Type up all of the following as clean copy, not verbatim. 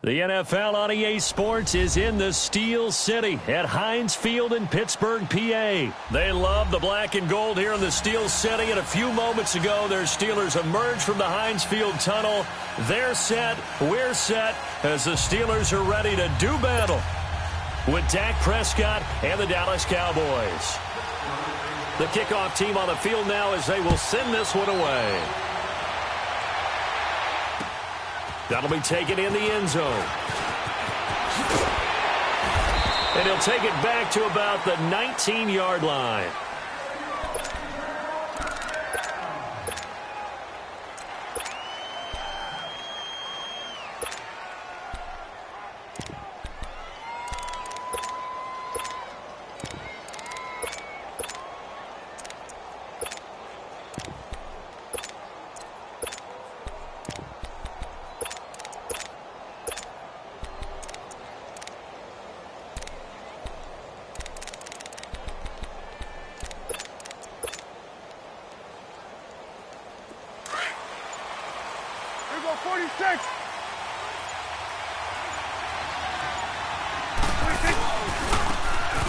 The NFL on EA Sports is in the Steel City at Heinz Field in Pittsburgh, PA. They love the black and gold here in the Steel City, and a few moments ago, their Steelers emerged from the Heinz Field tunnel. They're set, we're set, as the Steelers are ready to do battle with Dak Prescott and the Dallas Cowboys. The kickoff team on the field now as they will send this one away. That'll be taken in the end zone. And he'll take it back to about the 19-yard line.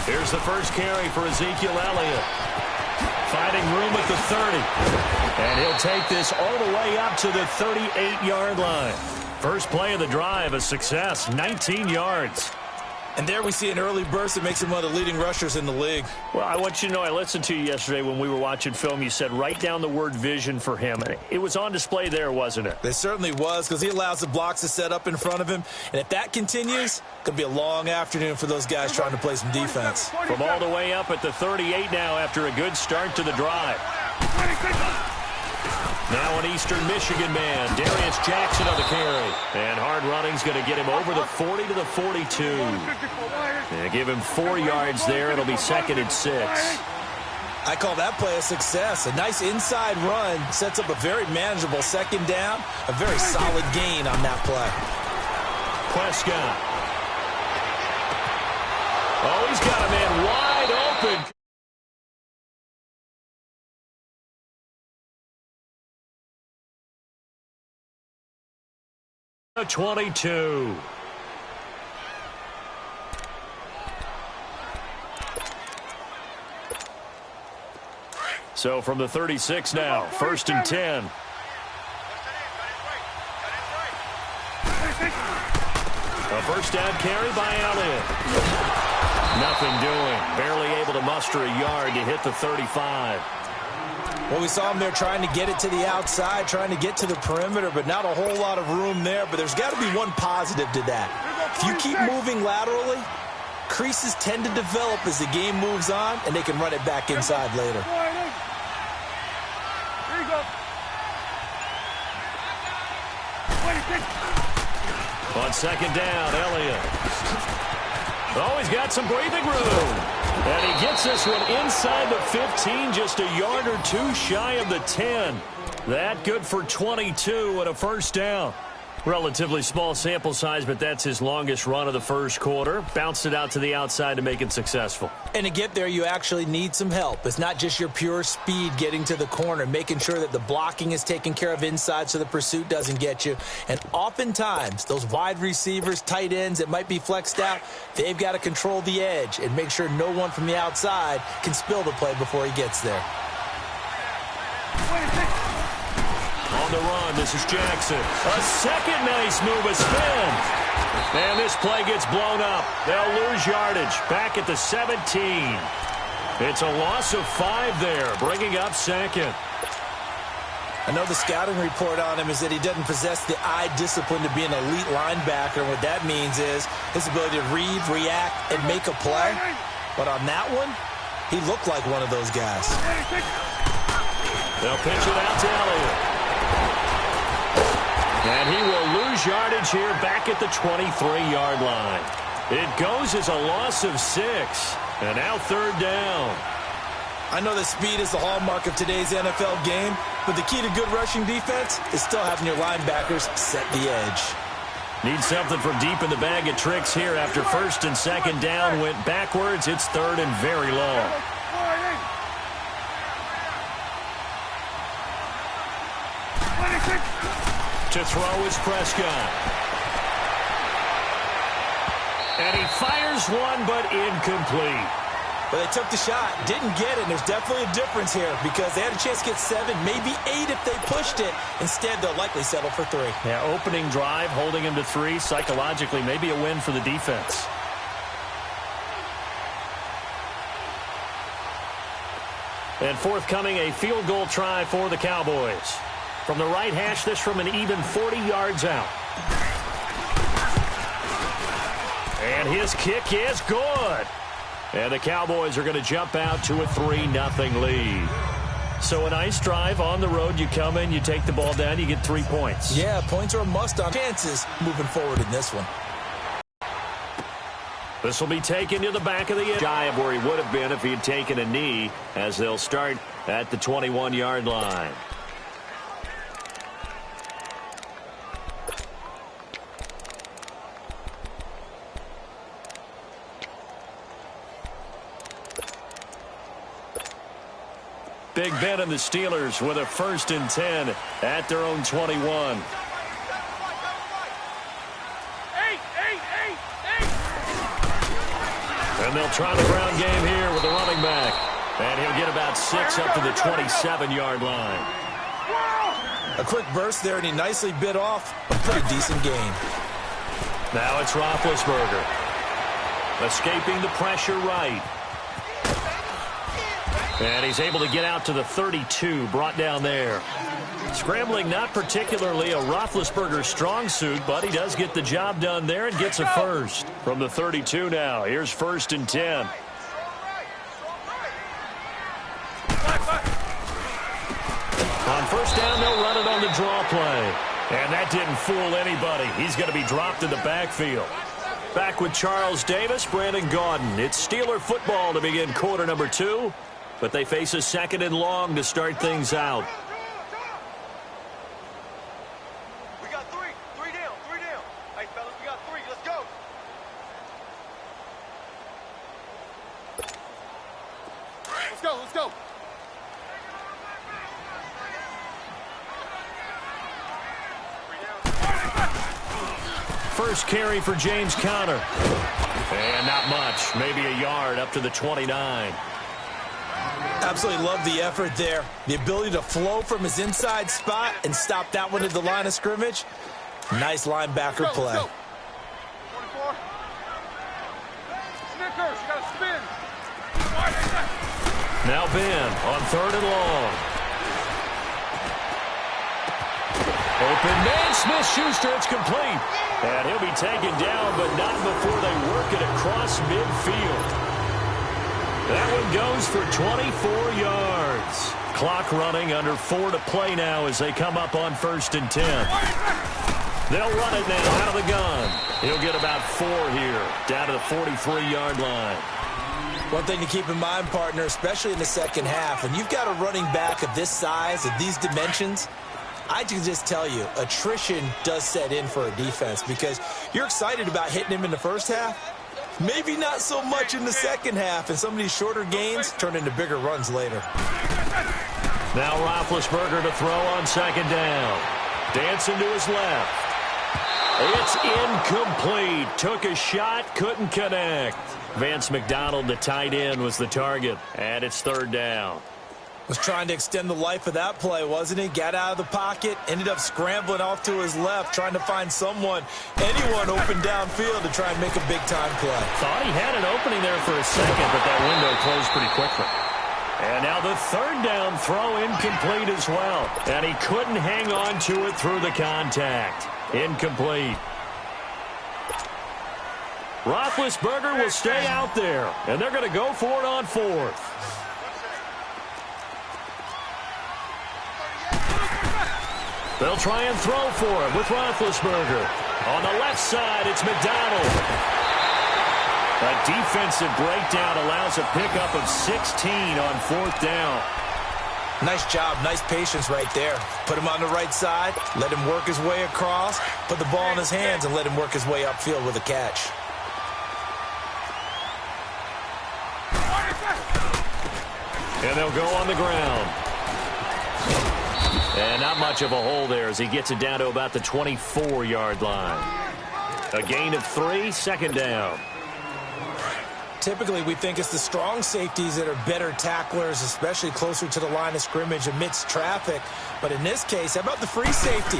Here's the first carry for Ezekiel Elliott. Finding room at the 30. And he'll take this all the way up to the 38-yard line. First play of the drive, a success, 19 yards. And there we see an early burst that makes him one of the leading rushers in the league. Well, I want you to know, I listened to you yesterday when we were watching film. You said write down the word vision for him. It was on display there, wasn't it? It certainly was, because he allows the blocks to set up in front of him. And if that continues, it's going to be a long afternoon for those guys trying to play some defense. From all the way up at the 38 now after a good start to the drive. Now an Eastern Michigan man, Darius Jackson on the carry. And hard running's going to get him over the 40 to the 42. And give him 4 yards there. It'll be second and 6. I call that play a success. A nice inside run sets up a very manageable second down. A very solid gain on that play. Prescott. Oh, he's got a man wide open. 22. So from the 36 now, first and 10. A first down carry by Elliott. Nothing doing. Barely able to muster a yard to hit the 35. Well, we saw him there trying to get it to the outside, trying to get to the perimeter, but not a whole lot of room there. But there's got to be one positive to that. If you keep moving laterally, creases tend to develop as the game moves on, and they can run it back inside later. On second down, Elliott. Oh, he's got some breathing room. And he gets this one inside the 15, just a yard or two shy of the 10. That good for 22 and a first down. Relatively small sample size, but that's his longest run of the first quarter. Bounced it out to the outside to make it successful. And to get there, you actually need some help. It's not just your pure speed getting to the corner, making sure that the blocking is taken care of inside so the pursuit doesn't get you. And oftentimes, those wide receivers, tight ends that might be flexed out, they've got to control the edge and make sure no one from the outside can spill the play before he gets there. On the run, this is Jackson. A second nice move, a spin. And this play gets blown up. They'll lose yardage back at the 17. It's a loss of 5 there, bringing up second. I know the scouting report on him is that he doesn't possess the eye discipline to be an elite linebacker. What that means is his ability to read, react, and make a play. But on that one, he looked like one of those guys. They'll pitch it out to Elliott. And he will lose yardage here back at the 23-yard line. It goes as a loss of 6. And now third down. I know that speed is the hallmark of today's NFL game, but the key to good rushing defense is still having your linebackers set the edge. Need something from deep in the bag of tricks here after first and second down went backwards. It's third and very long. To throw is Prescott. And he fires one, but incomplete. But they took the shot, didn't get it, and there's definitely a difference here because they had a chance to get 7, maybe 8 if they pushed it. Instead, they'll likely settle for 3. Yeah, opening drive, holding him to 3, psychologically, maybe a win for the defense. And forthcoming, a field goal try for the Cowboys. From the right hash, this from an even 40 yards out. And his kick is good. And the Cowboys are going to jump out to a 3-0 lead. So a nice drive on the road. You come in, you take the ball down, you get 3 points. Yeah, points are a must on chances moving forward in this one. This will be taken to the back of the end. Shy of where he would have been if he had taken a knee, as they'll start at the 21-yard line. Big Ben and the Steelers with a 1st and 10 at their own 21. And they'll try the ground game here with the running back. And he'll get about 6 up to the 27-yard line. A quick burst there, and he nicely bit off a pretty decent gain. Now it's Roethlisberger. Escaping the pressure right. And he's able to get out to the 32, brought down there. Scrambling, not particularly a Roethlisberger strong suit, but he does get the job done there and gets a first. From the 32 now, here's 1st and 10. On 1st down, they'll run it on the draw play. And that didn't fool anybody. He's going to be dropped in the backfield. Back with Charles Davis, Brandon Gaudin. It's Steeler football to begin quarter number 2. But they face a 2nd and long to start things out. We got 3. 3 down. 3 down. Hey, fellas, we got 3. Let's go. Let's go. Let's go. First carry for James Conner. And not much. Maybe a yard up to the 29. Absolutely love the effort there. The ability to flow from his inside spot and stop that one at the line of scrimmage. Nice linebacker play. 24. Snickers, you got to spin. Now Ben on 3rd and long. Open man, Smith-Schuster, it's complete. And he'll be taken down, but not before they work it across midfield. That one goes for 24 yards. Clock running, under 4 to play now as they come up on 1st and 10. They'll run it now out of the gun. He'll get about 4 here, down to the 43-yard line. One thing to keep in mind, partner, especially in the second half, when you've got a running back of this size, of these dimensions, I can just tell you, attrition does set in for a defense because you're excited about hitting him in the first half. Maybe not so much in the second half, and some of these shorter gains turn into bigger runs later. Now Roethlisberger to throw on 2nd down. Dancing to his left. It's incomplete. Took a shot, couldn't connect. Vance McDonald, the tight end, was the target, and it's 3rd down. Was trying to extend the life of that play, wasn't he? Got out of the pocket, ended up scrambling off to his left, trying to find anyone open downfield to try and make a big-time play. Thought he had an opening there for a second, but that window closed pretty quickly. And now the 3rd down throw incomplete as well. And he couldn't hang on to it through the contact. Incomplete. Roethlisberger will stay out there, and they're going to go for it on 4th. They'll try and throw for him with Roethlisberger. On the left side, it's McDonald. A defensive breakdown allows a pickup of 16 on 4th down. Nice job, nice patience right there. Put him on the right side, let him work his way across, put the ball in his hands, and let him work his way upfield with a catch. And they'll go on the ground. And not much of a hole there as he gets it down to about the 24-yard line. A gain of 3, second down. Typically, we think it's the strong safeties that are better tacklers, especially closer to the line of scrimmage amidst traffic. But in this case, how about the free safety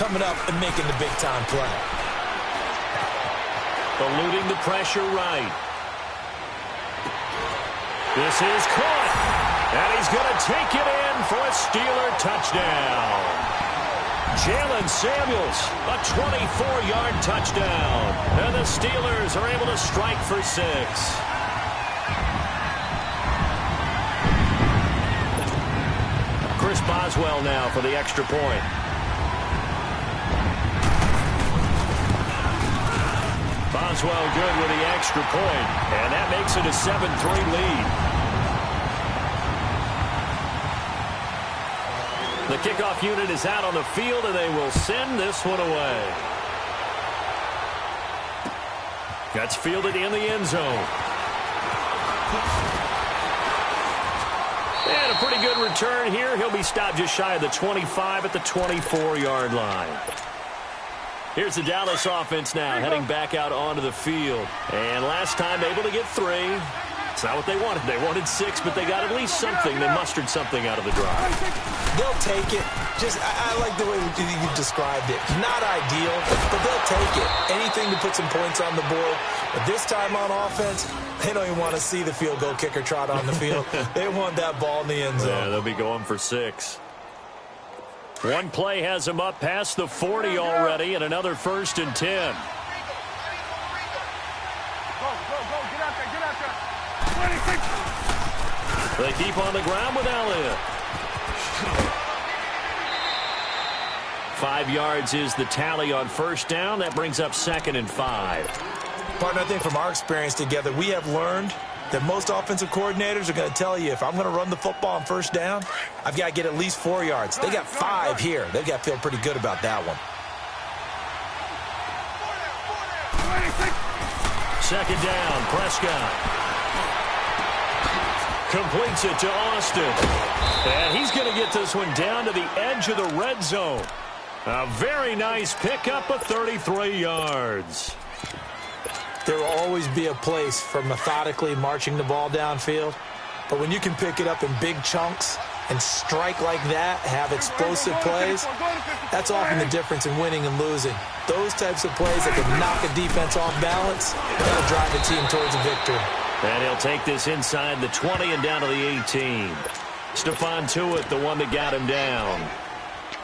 coming up and making the big-time play? Eluding the pressure right. This is caught. And he's going to take it in for a Steeler touchdown. Jalen Samuels, a 24-yard touchdown. And the Steelers are able to strike for 6. Chris Boswell now for the extra point. Boswell good with the extra point, and that makes it a 7-3 lead. The kickoff unit is out on the field, and they will send this one away. That's fielded in the end zone. And a pretty good return here. He'll be stopped just shy of the 25 at the 24-yard line. Here's the Dallas offense now, heading back out onto the field. And last time able to get 3. It's not what they wanted. They wanted 6, but they got at least something. They mustered something out of the drive. They'll take it. I like the way you described it. Not ideal, but they'll take it. Anything to put some points on the board. But this time on offense, they don't even want to see the field goal kicker trot on the field. They want that ball in the end zone. Yeah, they'll be going for 6. One play has them up past the 40 already, and another 1st and 10. Go, get out there, get out there. 26. They keep on the ground with Elliott. 5 yards is the tally on 1st down. That brings up 2nd and 5. Partner, I think from our experience together, we have learned that most offensive coordinators are going to tell you, if I'm going to run the football on 1st down, I've got to get at least 4 yards. They got 5 here. They've got to feel pretty good about that one. 2nd down, Prescott. Completes it to Austin. And he's going to get this one down to the edge of the red zone. A very nice pickup of 33 yards. There will always be a place for methodically marching the ball downfield. But when you can pick it up in big chunks and strike like that, have explosive plays, that's often the difference in winning and losing. Those types of plays that can knock a defense off balance, that'll drive a team towards a victory. And he'll take this inside the 20 and down to the 18. Stephon Tuitt, the one that got him down.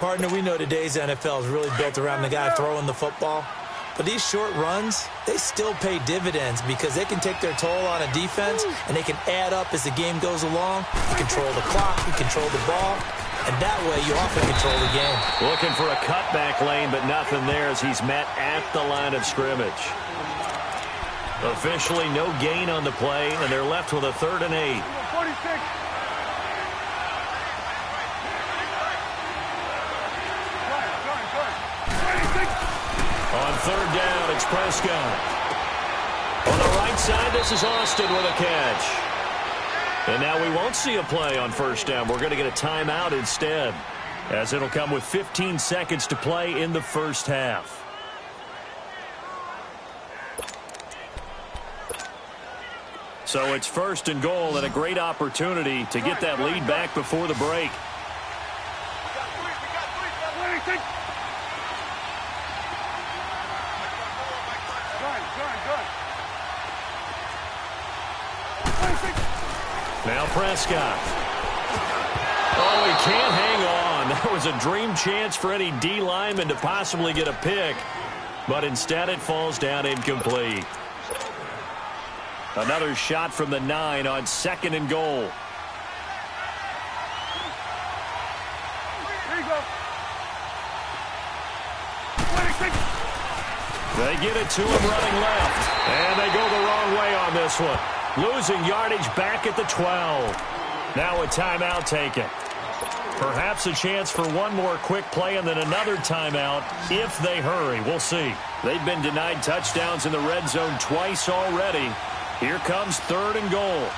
Partner, we know today's NFL is really built around the guy throwing the football. But these short runs, they still pay dividends because they can take their toll on a defense, and they can add up as the game goes along. You control the clock, you control the ball, and that way you often control the game. Looking for a cutback lane, but nothing there as he's met at the line of scrimmage. Officially no gain on the play, and they're left with a 3rd and 8. 46. On 3rd down, it's Prescott. On the right side, this is Austin with a catch. And now we won't see a play on 1st down. We're going to get a timeout instead, as it'll come with 15 seconds to play in the 1st half. So it's 1st and goal, and a great opportunity to get that lead back before the break. Now Prescott. Oh, he can't hang on. That was a dream chance for any D lineman to possibly get a pick, but instead it falls down incomplete. Another shot from the 9 on 2nd and goal. Here you go. 26. They get it to him running left, and they go the wrong way on this one. Losing yardage back at the 12. Now a timeout taken. Perhaps a chance for one more quick play and then another timeout if they hurry. We'll see. They've been denied touchdowns in the red zone twice already. Here comes 3rd and goal. Go,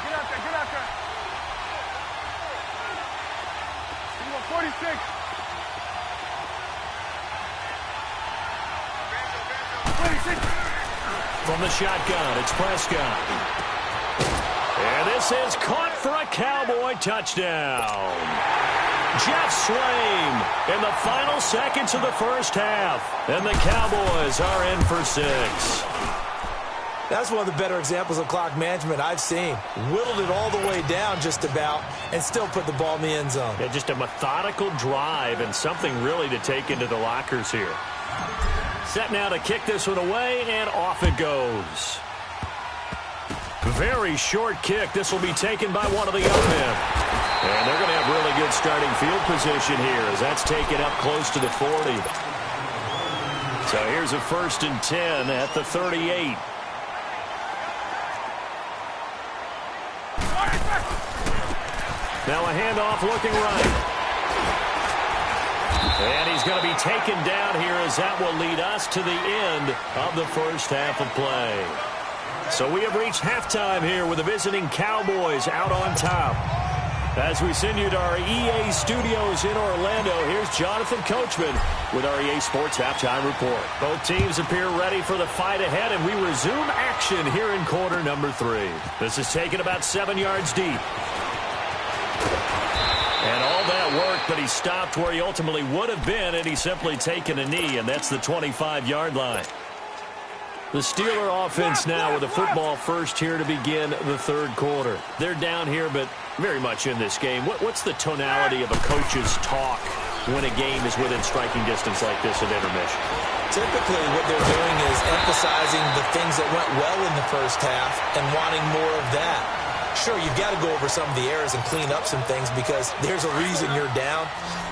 get out there, get out there. 46. From the shotgun, it's Prescott. And this is caught for a Cowboy touchdown. Jeff Swaim in the final seconds of the first half. And the Cowboys are in for 6. That's one of the better examples of clock management I've seen. Whittled it all the way down just about and still put the ball in the end zone. Yeah, just a methodical drive and something really to take into the lockers here. Set now to kick this one away, and off it goes. Very short kick. This will be taken by one of the young men. And they're going to have really good starting field position here as that's taken up close to the 40. So here's a 1st and 10 at the 38. Now a handoff looking right. And he's going to be taken down here as that will lead us to the end of the first half of play. So we have reached halftime here with the visiting Cowboys out on top. As we send you to our EA studios in Orlando, here's Jonathan Coachman with our EA Sports Halftime Report. Both teams appear ready for the fight ahead, and we resume action here in quarter number 3. This is taken about 7 yards deep. And all that work, but he stopped where he ultimately would have been, and he's simply taken a knee, and that's the 25-yard line. The Steeler offense now with a football first here to begin the third quarter. They're down here, but very much in this game. What's the tonality of a coach's talk when a game is within striking distance like this at intermission? Typically, what they're doing is emphasizing the things that went well in the first half and wanting more of that. Sure, you've got to go over some of the errors and clean up some things because there's a reason you're down.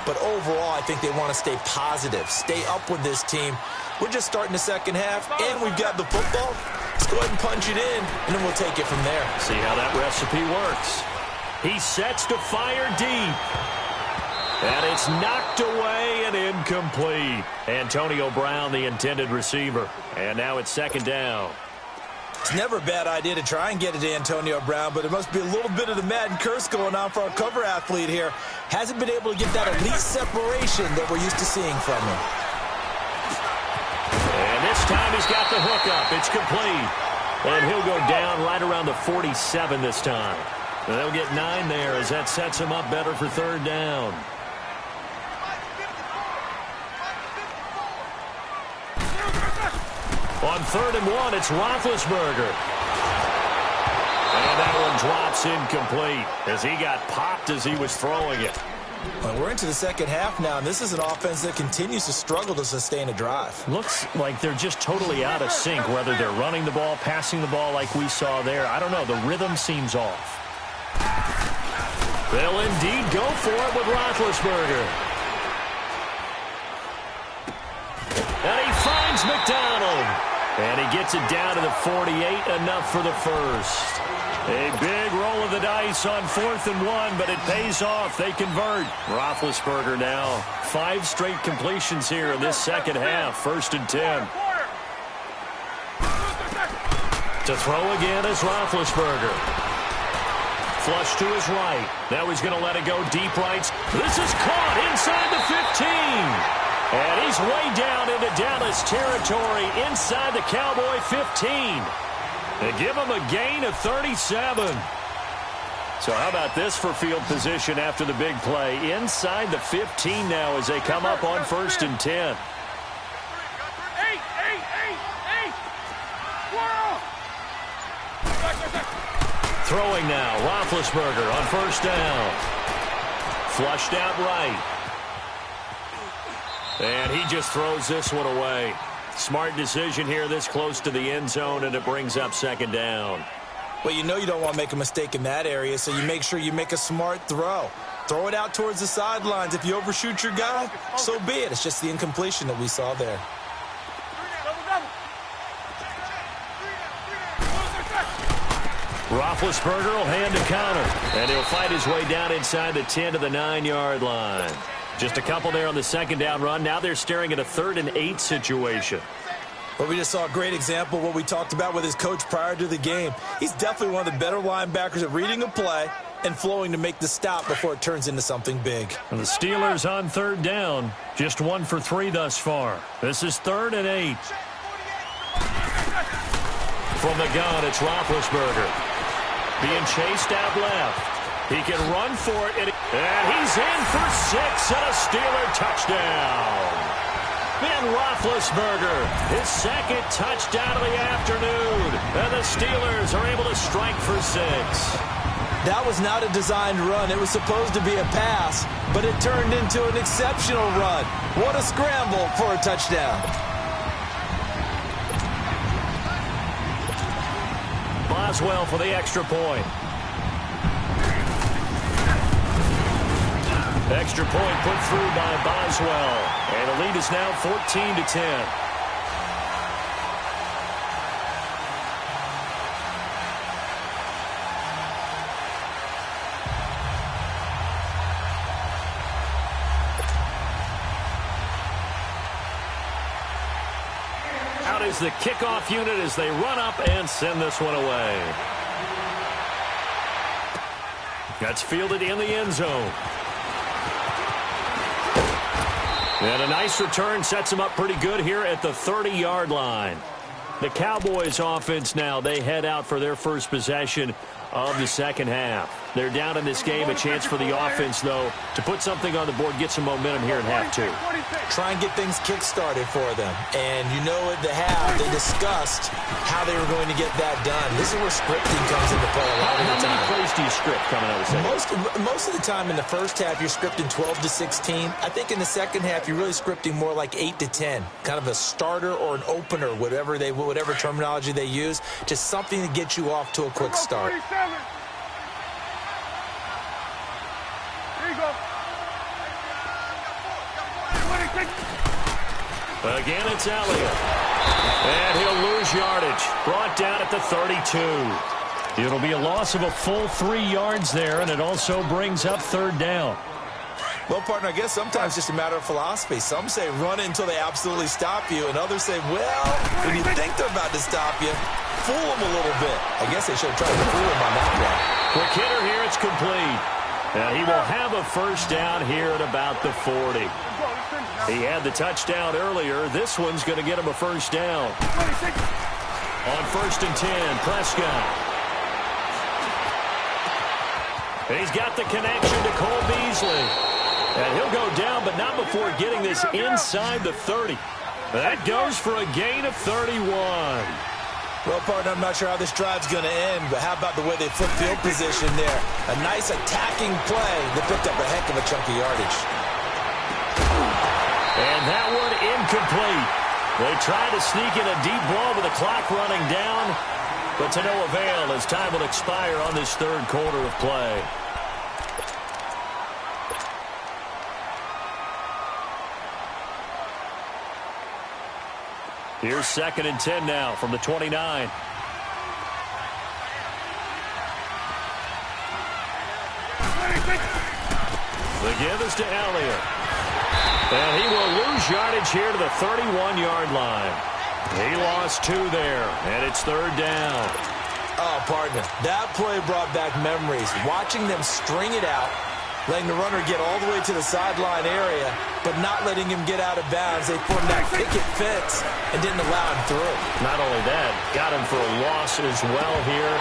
But overall, I think they want to stay positive, stay up with this team. We're just starting the second half, and we've got the football. Let's go ahead and punch it in, and then we'll take it from there. See how that recipe works. He sets to fire deep. And it's knocked away and incomplete. Antonio Brown, the intended receiver. And now it's second down. It's never a bad idea to try and get it to Antonio Brown, but it must be a little bit of the Madden curse going on for our cover athlete here. Hasn't been able to get that elite separation that we're used to seeing from him. And this time he's got the hook up. It's complete. And he'll go down right around the 47 this time. And they'll get 9 there as that sets him up better for third down. On 3rd and 1, it's Roethlisberger. And that one drops incomplete as he got popped as he was throwing it. Well, we're into the second half now, and this is an offense that continues to struggle to sustain a drive. Looks like they're just totally out of sync, whether they're running the ball, passing the ball like we saw there. I don't know. The rhythm seems off. They'll indeed go for it with Roethlisberger. And he finds McDonald. And he gets it down to the 48, enough for the first. A big roll of the dice on 4th and 1, but it pays off. They convert. Roethlisberger now 5 straight completions here in this second half. 1st and 10. To throw again is Roethlisberger. Flush to his right. Now he's going to let it go deep right. This is caught inside the 15. And he's way down into Dallas territory inside the Cowboy 15. And give him a gain of 37. So how about this for field position after the big play? Inside the 15 now as they come up on 1st and 10. Throwing now, Roethlisberger on 1st down. Flushed out right. And he just throws this one away. Smart decision here this close to the end zone, and it brings up 2nd down. Well, you know you don't want to make a mistake in that area, so you make sure you make a smart throw. Throw it out towards the sidelines. If you overshoot your guy, so be it. It's just the incompletion that we saw there. Roethlisberger will hand a counter, and he'll fight his way down inside the 10 to the 9-yard line. Just a couple there on the 2nd down run. Now they're staring at a 3rd and 8 situation. Well, we just saw a great example of what we talked about with his coach prior to the game. He's definitely one of the better linebackers at reading a play, and flowing to make the stop before it turns into something big. And the Steelers on third down. Just 1 for 3 thus far. This is 3rd and 8. From the gun, it's Roethlisberger. Being chased out left. He can run for it, and he's in for 6 and a Steeler touchdown. Ben Roethlisberger, his 2nd touchdown of the afternoon, and the Steelers are able to strike for 6. That was not a designed run. It was supposed to be a pass, but it turned into an exceptional run. What a scramble for a touchdown. Boswell for the extra point. Extra point put through by Boswell. And the lead is now 14-10. Out is the kickoff unit as they run up and send this one away. That's fielded in the end zone. And a nice return sets them up pretty good here at the 30-yard line. The Cowboys offense now, they head out for their first possession of the second half. They're down in this game. A chance for the offense, though, to put something on the board, get some momentum here in half 2. Try and get things kick-started for them. And you know at the half, they discussed how they were going to get that done. This is where scripting comes into play a lot of the time. How many plays do you script coming out of the second? Most of the time in the first half, you're scripting 12 to 16. I think in the second half, you're really scripting more like 8 to 10. Kind of a starter or an opener, whatever terminology they use. Just something to get you off to a quick start. Again, it's Elliott. And he'll lose yardage. Brought down at the 32. It'll be a loss of a full 3 yards there, and it also brings up 3rd down. Well, partner, I guess sometimes it's just a matter of philosophy. Some say run it until they absolutely stop you, and others say, well, when you think they're about to stop you, fool them a little bit. I guess they should have tried to fool them on that one. Quick hitter here, it's complete. And he will have a first down here at about the 40. He had the touchdown earlier. This one's going to get him a first down. On 1st and 10, Prescott. He's got the connection to Cole Beasley. And he'll go down, but not before getting this inside the 30. That goes for a gain of 31. Well, partner, I'm not sure how this drive's going to end, but how about the way they flip field position there? A nice attacking play that picked up a heck of a chunk of yardage. And that one incomplete. They tried to sneak in a deep ball with the clock running down, but to no avail as time will expire on this 3rd quarter of play. Here's 2nd and 10 now from the 29. The give is to Elliott. And he will lose yardage here to the 31-yard line. He lost 2 there, and it's 3rd down. Oh, partner, that play brought back memories. Watching them string it out, letting the runner get all the way to the sideline area, but not letting him get out of bounds. They formed that picket fence and didn't allow him through. Not only that, got him for a loss as well here.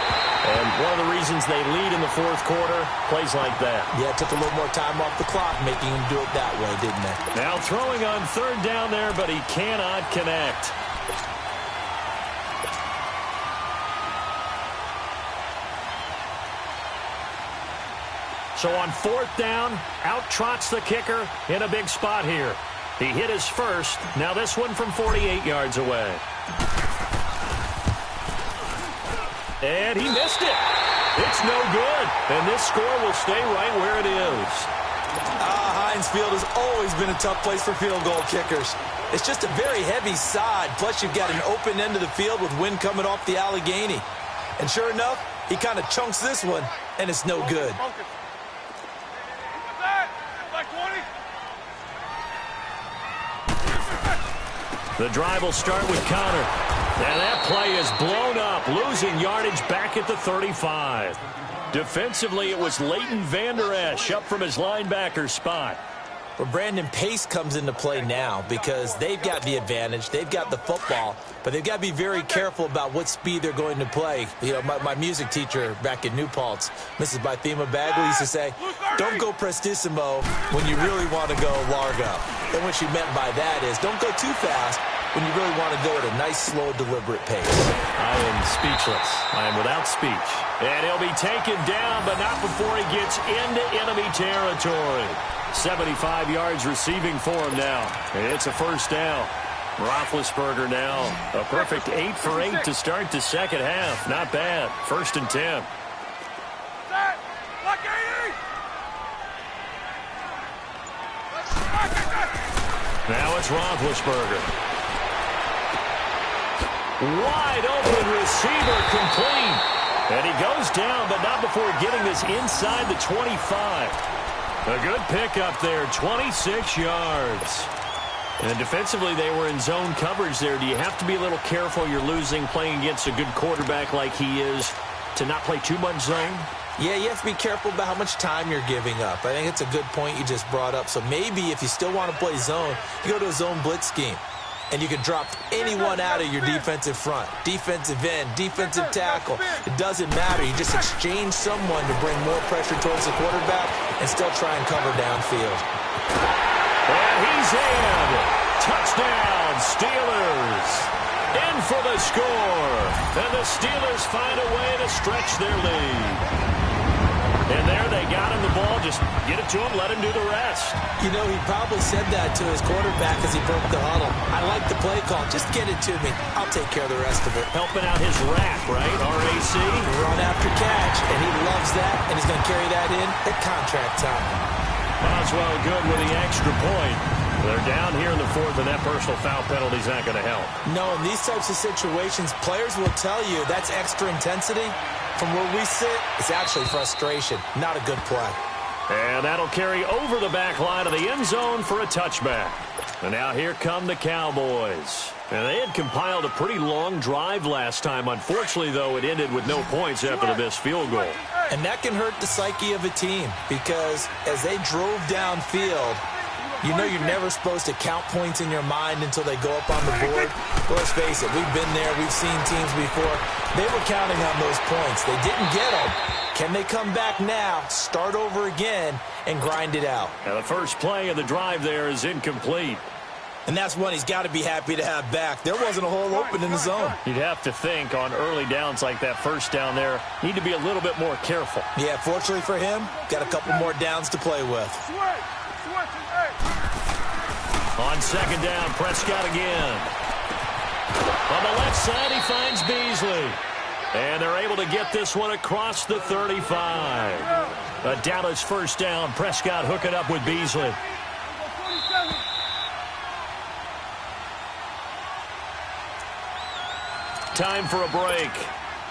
And one of the reasons they lead in the 4th quarter, plays like that. Yeah, it took a little more time off the clock, making him do it that way, didn't it? Now throwing on 3rd down there, but he cannot connect. So on 4th down, out trots the kicker in a big spot here. He hit his first. Now this one from 48 yards away. And he missed it. It's no good. And this score will stay right where it is. Heinz Field has always been a tough place for field goal kickers. It's just a very heavy side. Plus, you've got an open end of the field with wind coming off the Allegheny. And sure enough, he kind of chunks this one, and it's no good. The drive will start with Connor. And that play is blown up, losing yardage back at the 35. Defensively, it was Leighton Vander Esch up from his linebacker spot. Well, Brandon, pace comes into play now because they've got the advantage. They've got the football, but they've got to be very careful about what speed they're going to play. You know, my music teacher back in New Paltz, Mrs. Bythema Bagley, used to say, don't go prestissimo when you really want to go largo. And what she meant by that is don't go too fast when you really want to go at a nice, slow, deliberate pace. I am speechless. I am without speech. And he'll be taken down, but not before he gets into enemy territory. 75 yards receiving for him now. It's a first down. Roethlisberger now. A perfect 8 for 8 to start the second half. Not bad. 1st and 10. Now it's Roethlisberger. Wide open receiver complete. And he goes down, but not before getting this inside the 25. A good pickup there, 26 yards. And defensively, they were in zone coverage there. Do you have to be a little careful you're losing playing against a good quarterback like he is to not play too much zone? Yeah, you have to be careful about how much time you're giving up. I think it's a good point you just brought up. So maybe if you still want to play zone, you go to a zone blitz scheme. And you can drop anyone out of your defensive front, defensive end, defensive tackle. It doesn't matter. You just exchange someone to bring more pressure towards the quarterback and still try and cover downfield. And he's in. Touchdown, Steelers. In for the score. And the Steelers find a way to stretch their lead. And there they got him the ball. Just get it to him, let him do the rest. You know, he probably said that to his quarterback as he broke the huddle. I like the play call. Just get it to me. I'll take care of the rest of it. Helping out his rack, right? RAC. Run after catch. And he loves that. And he's going to carry that in at contract time. Boswell good with the extra point. They're down here in the 4th, and that personal foul penalty is not going to help. No, in these types of situations, players will tell you that's extra intensity. From where we sit, it's actually frustration, not a good play. And that'll carry over the back line of the end zone for a touchback. And now here come the Cowboys. And they had compiled a pretty long drive last time. Unfortunately, though, it ended with no points after the missed field goal. And that can hurt the psyche of a team because as they drove downfield, you know you're never supposed to count points in your mind until they go up on the board. Well, let's face it, we've been there. We've seen teams before. They were counting on those points. They didn't get them. Can they come back now, start over again, and grind it out? Now the first play of the drive there is incomplete. And that's one he's got to be happy to have back. There wasn't a hole open in the zone. You'd have to think on early downs like that first down there, need to be a little bit more careful. Yeah, fortunately for him, got a couple more downs to play with. On second down, Prescott again. On the left side, he finds Beasley. And they're able to get this one across the 35. A Dallas first down. Prescott hooking up with Beasley. Time for a break.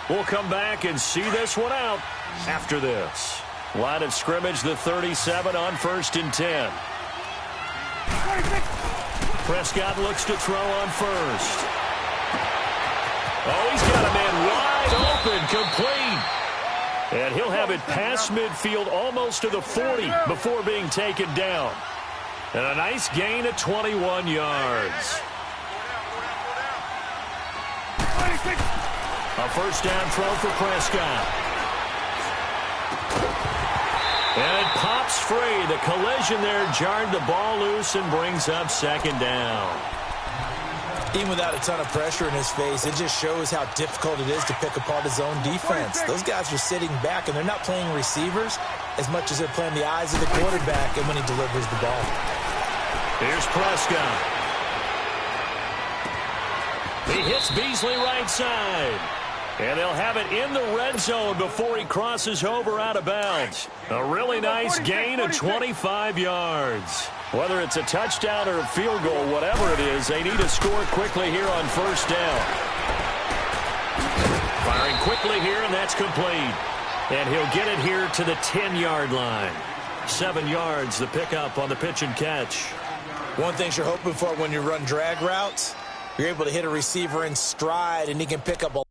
We'll come back and see this one out after this. Line of scrimmage, the 37 on 1st and 10. Prescott looks to throw on first. Oh, he's got a man wide open, complete. And he'll have it past midfield almost to the 40 before being taken down. And a nice gain of 21 yards. A first down throw for Prescott. And it pops free. The collision there jarred the ball loose and brings up second down. Even without a ton of pressure in his face, it just shows how difficult it is to pick apart his own defense. Those guys are sitting back, and they're not playing receivers as much as they're playing the eyes of the quarterback and when he delivers the ball. Here's Prescott. He hits Beasley right side. And they'll have it in the red zone before he crosses over out of bounds. A really nice gain of 25 yards. Whether it's a touchdown or a field goal, whatever it is, they need to score quickly here on first down. Firing quickly here, and that's complete. And he'll get it here to the 10-yard line. 7 yards, the pickup on the pitch and catch. One thing you're hoping for when you run drag routes, you're able to hit a receiver in stride, and he can pick up a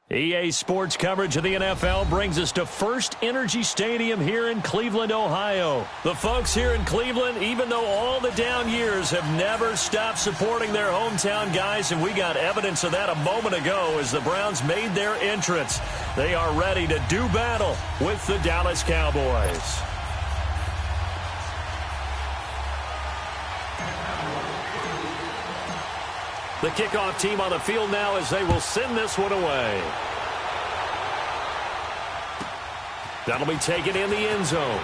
EA Sports coverage of the NFL brings us to First Energy Stadium here in Cleveland, Ohio. The folks here in Cleveland, even though all the down years, have never stopped supporting their hometown guys, and we got evidence of that a moment ago as the Browns made their entrance. They are ready to do battle with the Dallas Cowboys. The kickoff team on the field now as they will send this one away. That'll be taken in the end zone.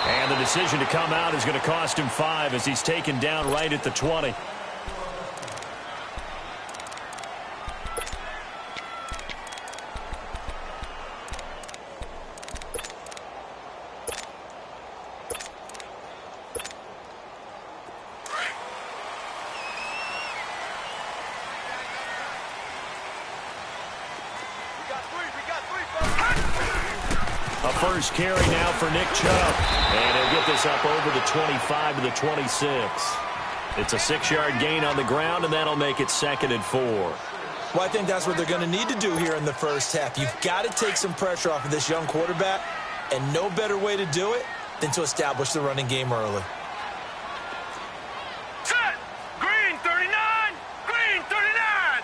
And the decision to come out is going to cost him 5 as he's taken down right at the 20. First carry now for Nick Chubb. And he'll get this up over the 25 to the 26. It's a 6-yard gain on the ground, and that'll make it 2nd and 4. Well, I think that's what they're going to need to do here in the first half. You've got to take some pressure off of this young quarterback, and no better way to do it than to establish the running game early. Set! Green 39! Green 39!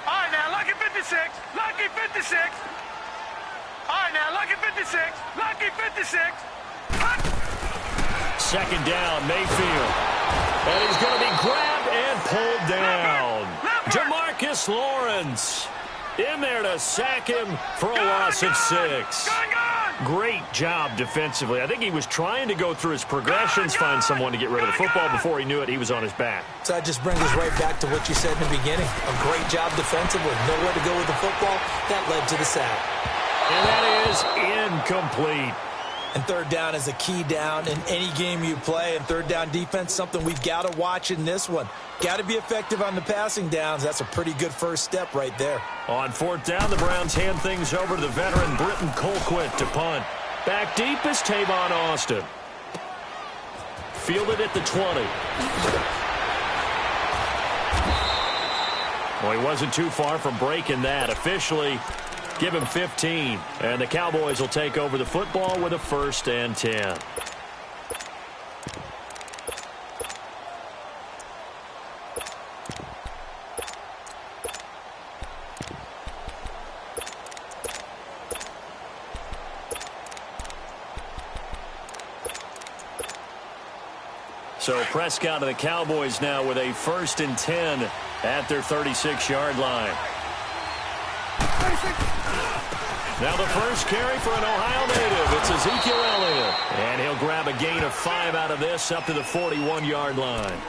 All right, now, lucky 56. Lucky 56. All right, now, lucky 56. Lucky 56. Second down, Mayfield. And he's going to be grabbed and pulled down. Jamarcus Lawrence in there to sack him for a loss of 6. Great job defensively. I think he was trying to go through his progressions, find someone to get rid of the football. Before he knew it, he was on his back. So that just brings us right back to what you said in the beginning. A great job defensively. Nowhere to go with the football. That led to the sack. And that is incomplete. And third down is a key down in any game you play. And third down defense, something we've got to watch in this one. Got to be effective on the passing downs. That's a pretty good first step right there. On 4th down, the Browns hand things over to the veteran Britton Colquitt to punt. Back deep is Tavon Austin. Fielded at the 20. Well, he wasn't too far from breaking that. Officially, give him 15. And the Cowboys will take over the football with a 1st and 10. So Prescott and the Cowboys now with a 1st and 10 at their 36-yard line. Now the first carry for an Ohio native. It's Ezekiel Elliott. And he'll grab a gain of 5 out of this up to the 41-yard line.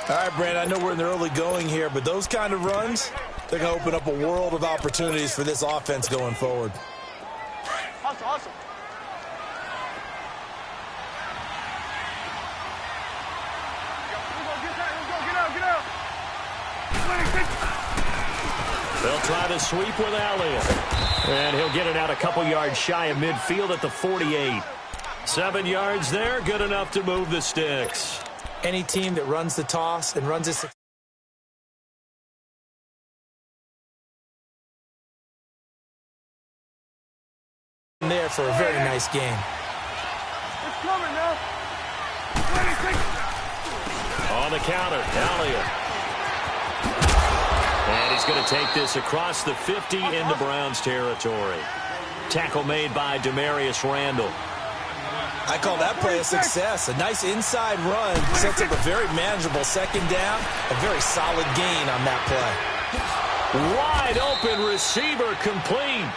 All right, Brandon, I know we're in the early going here, but those kind of runs, they're going to open up a world of opportunities for this offense going forward. Awesome. Get out. They'll try to sweep with Elliott. And he'll get it out a couple yards shy of midfield at the 48. 7 yards there, good enough to move the sticks. Any team that runs the toss and runs this there for a very nice game. It's coming now. On the counter, Elliott. And he's going to take this across the 50 into Browns territory. Tackle made by Demarius Randall. I call that play a success. A nice inside run sets up a very manageable 2nd down. A very solid gain on that play. Wide open receiver complete.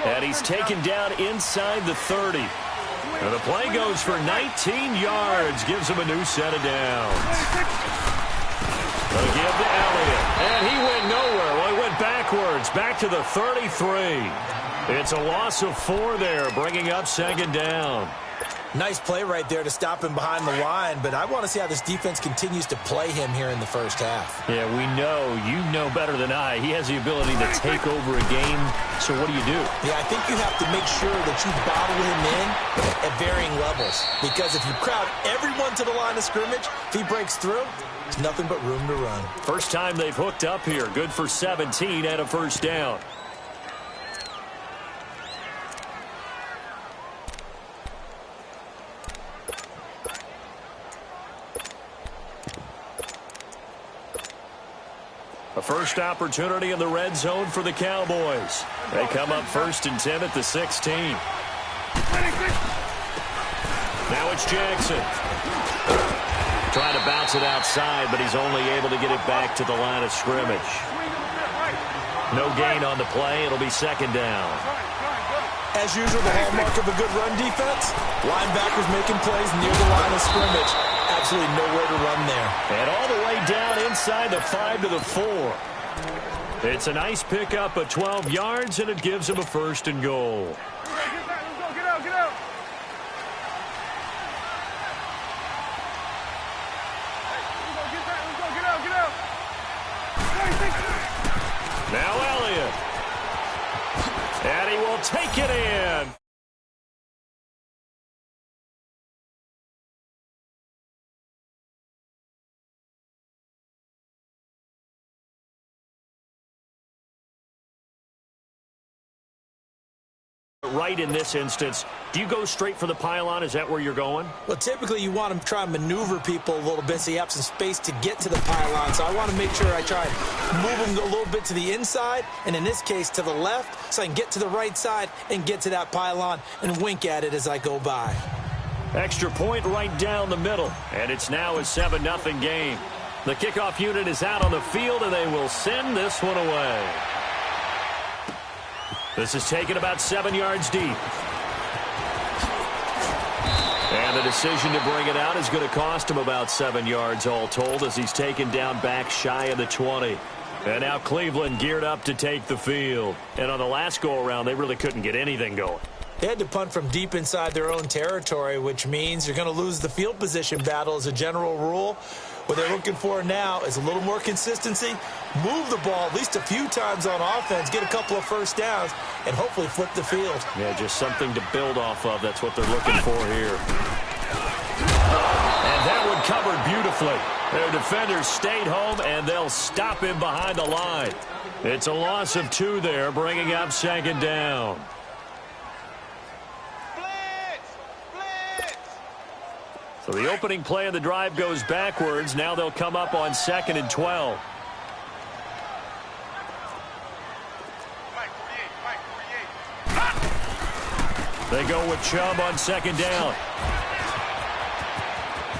And he's taken down inside the 30. And the play goes for 19 yards. Gives him a new set of downs. They'll give to Elliott. And he went nowhere. Well, he went backwards. Back to the 33. It's a loss of 4 there, bringing up second down. Nice play right there to stop him behind the line, but I want to see how this defense continues to play him here in the first half. Yeah, we know. You know better than I. He has the ability to take over a game, so what do you do? Yeah, I think you have to make sure that you bottle him in at varying levels, because if you crowd everyone to the line of scrimmage, if he breaks through, there's nothing but room to run. First time they've hooked up here. Good for 17 and a first down. A first opportunity in the red zone for the Cowboys. They come up 1st and 10 at the 16. Now it's Jackson. Trying to bounce it outside, but he's only able to get it back to the line of scrimmage. No gain on the play. It'll be second down. As usual, the hallmark of a good run defense, linebackers making plays near the line of scrimmage. Absolutely nowhere to run there. And all the way down inside the 5 to the 4. It's a nice pickup of 12 yards, and it gives him a 1st and goal. Get out, get out. Get out. Now Elliott. And he will take it in. Right in this instance, do you go straight for the pylon? Is that where you're going? Well, typically you want to try and maneuver people a little bit so you have some space to get to the pylon. So I want to make sure I try and move them a little bit to the inside, and in this case to the left, so I can get to the right side and get to that pylon and wink at it as I go by. Extra point right down the middle, and it's now a 7-0 game. The kickoff unit is out on the field, and they will send this one away. This is taken about 7 yards deep. And the decision to bring it out is going to cost him about 7 yards all told, as he's taken down back shy of the 20. And now Cleveland geared up to take the field. And on the last go-around, they really couldn't get anything going. They had to punt from deep inside their own territory, which means you're going to lose the field position battle as a general rule. What they're looking for now is a little more consistency, move the ball at least a few times on offense, get a couple of first downs, and hopefully flip the field. Yeah, just something to build off of. That's what they're looking for here. And that one covered beautifully. Their defenders stayed home, and they'll stop him behind the line. It's a loss of 2 there, bringing up second down. So the opening play of the drive goes backwards. Now they'll come up on 2nd and 12. They go with Chubb on 2nd down.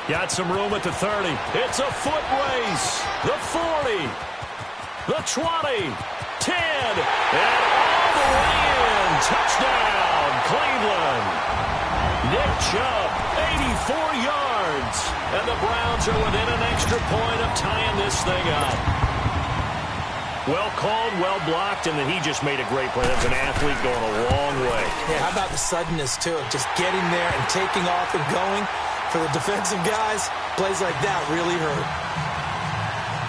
Got some room at the 30. It's a foot race. The 40. The 20. 10. And all the way in. Touchdown, Cleveland. Nick Chubb, 84 yards. And the Browns are within an extra point of tying this thing up. Well called, well blocked, and then he just made a great play. That's an athlete going a long way. Yeah, how about the suddenness, too? Just getting there and taking off and going. For the defensive guys, plays like that really hurt.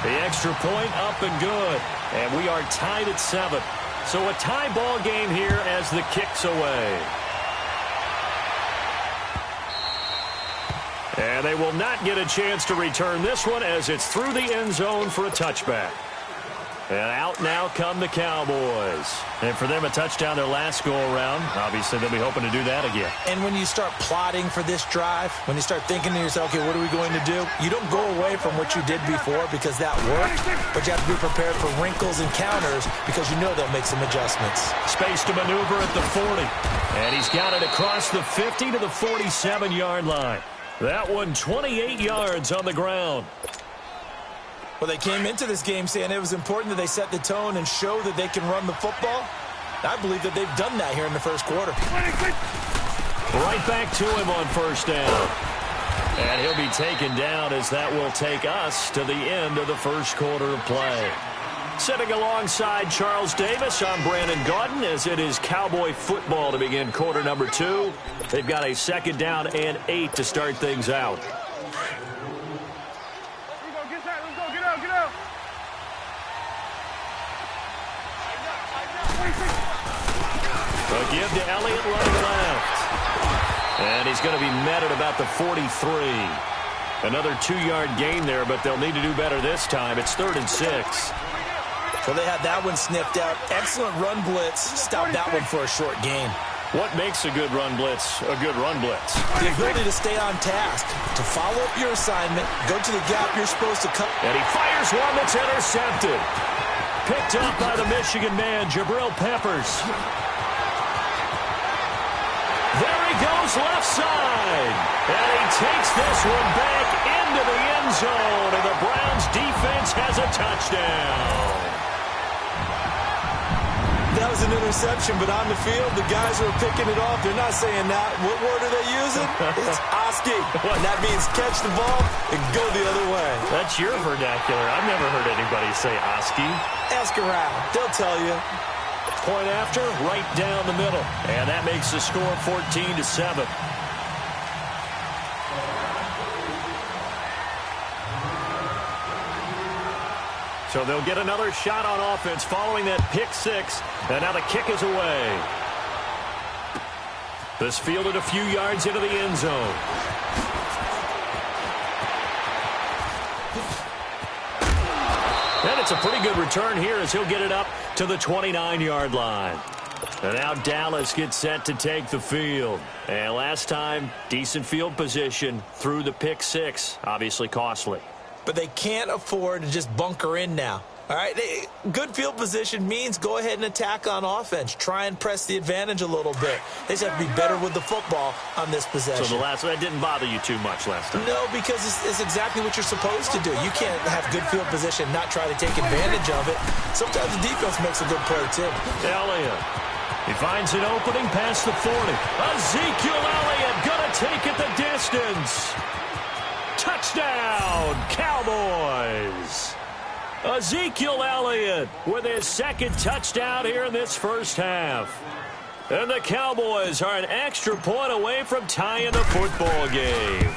The extra point up and good. And we are tied at 7. So a tie ball game here as the kick's away. And they will not get a chance to return this one as it's through the end zone for a touchback. And out now come the Cowboys. And for them, a touchdown their last go-around. Obviously, they'll be hoping to do that again. And when you start plotting for this drive, when you start thinking to yourself, okay, what are we going to do? You don't go away from what you did before because that worked, but you have to be prepared for wrinkles and counters because you know they'll make some adjustments. Space to maneuver at the 40. And he's got it across the 50 to the 47-yard line. That one 28 yards on the ground. Well, they came into this game saying it was important that they set the tone and show that they can run the football. I believe that they've done that here in the first quarter. Right back to him on first down. And he'll be taken down as that will take us to the end of the first quarter of play. Sitting alongside Charles Davis, I'm Brandon Gaudin, as it is Cowboy football to begin quarter number 2. They've got a second down and 8 to start things out. A give to Elliott running left. And he's going to be met at about the 43. Another 2-yard gain there, but they'll need to do better this time. It's 3rd and 6. Well, they had that one sniffed out. Excellent run blitz. Stop that one for a short gain. What makes a good run blitz a good run blitz? The ability to stay on task, to follow up your assignment, go to the gap you're supposed to cut. And he fires one that's intercepted. Picked up by the Michigan man, Jabril Peppers. There he goes left side. And he takes this one back into the end zone. And the Browns defense has a touchdown. That was an interception, but on the field, the guys who are picking it off, they're not saying that. What word are they using? It's Oski. And that means catch the ball and go the other way. That's your vernacular. I've never heard anybody say Oski. Ask around. They'll tell you. Point after, right down the middle. And that makes the score 14-7. So they'll get another shot on offense following that pick 6. And now the kick is away. This fielded a few yards into the end zone. And it's a pretty good return here as he'll get it up to the 29-yard line. And now Dallas gets set to take the field. And last time, decent field position through the pick 6. Obviously costly. But they can't afford to just bunker in now. All right, good field position means go ahead and attack on offense. Try and press the advantage a little bit. They just have to be better with the football on this possession. So that didn't bother you too much last time? No, because it's exactly what you're supposed to do. You can't have good field position and not try to take advantage of it. Sometimes the defense makes a good play, too. Elliott. He finds an opening past the 40. Ezekiel Elliott going to take it the distance. Touchdown, Cowboys. Ezekiel Elliott with his second touchdown here in this first half. And the Cowboys are an extra point away from tying the football game.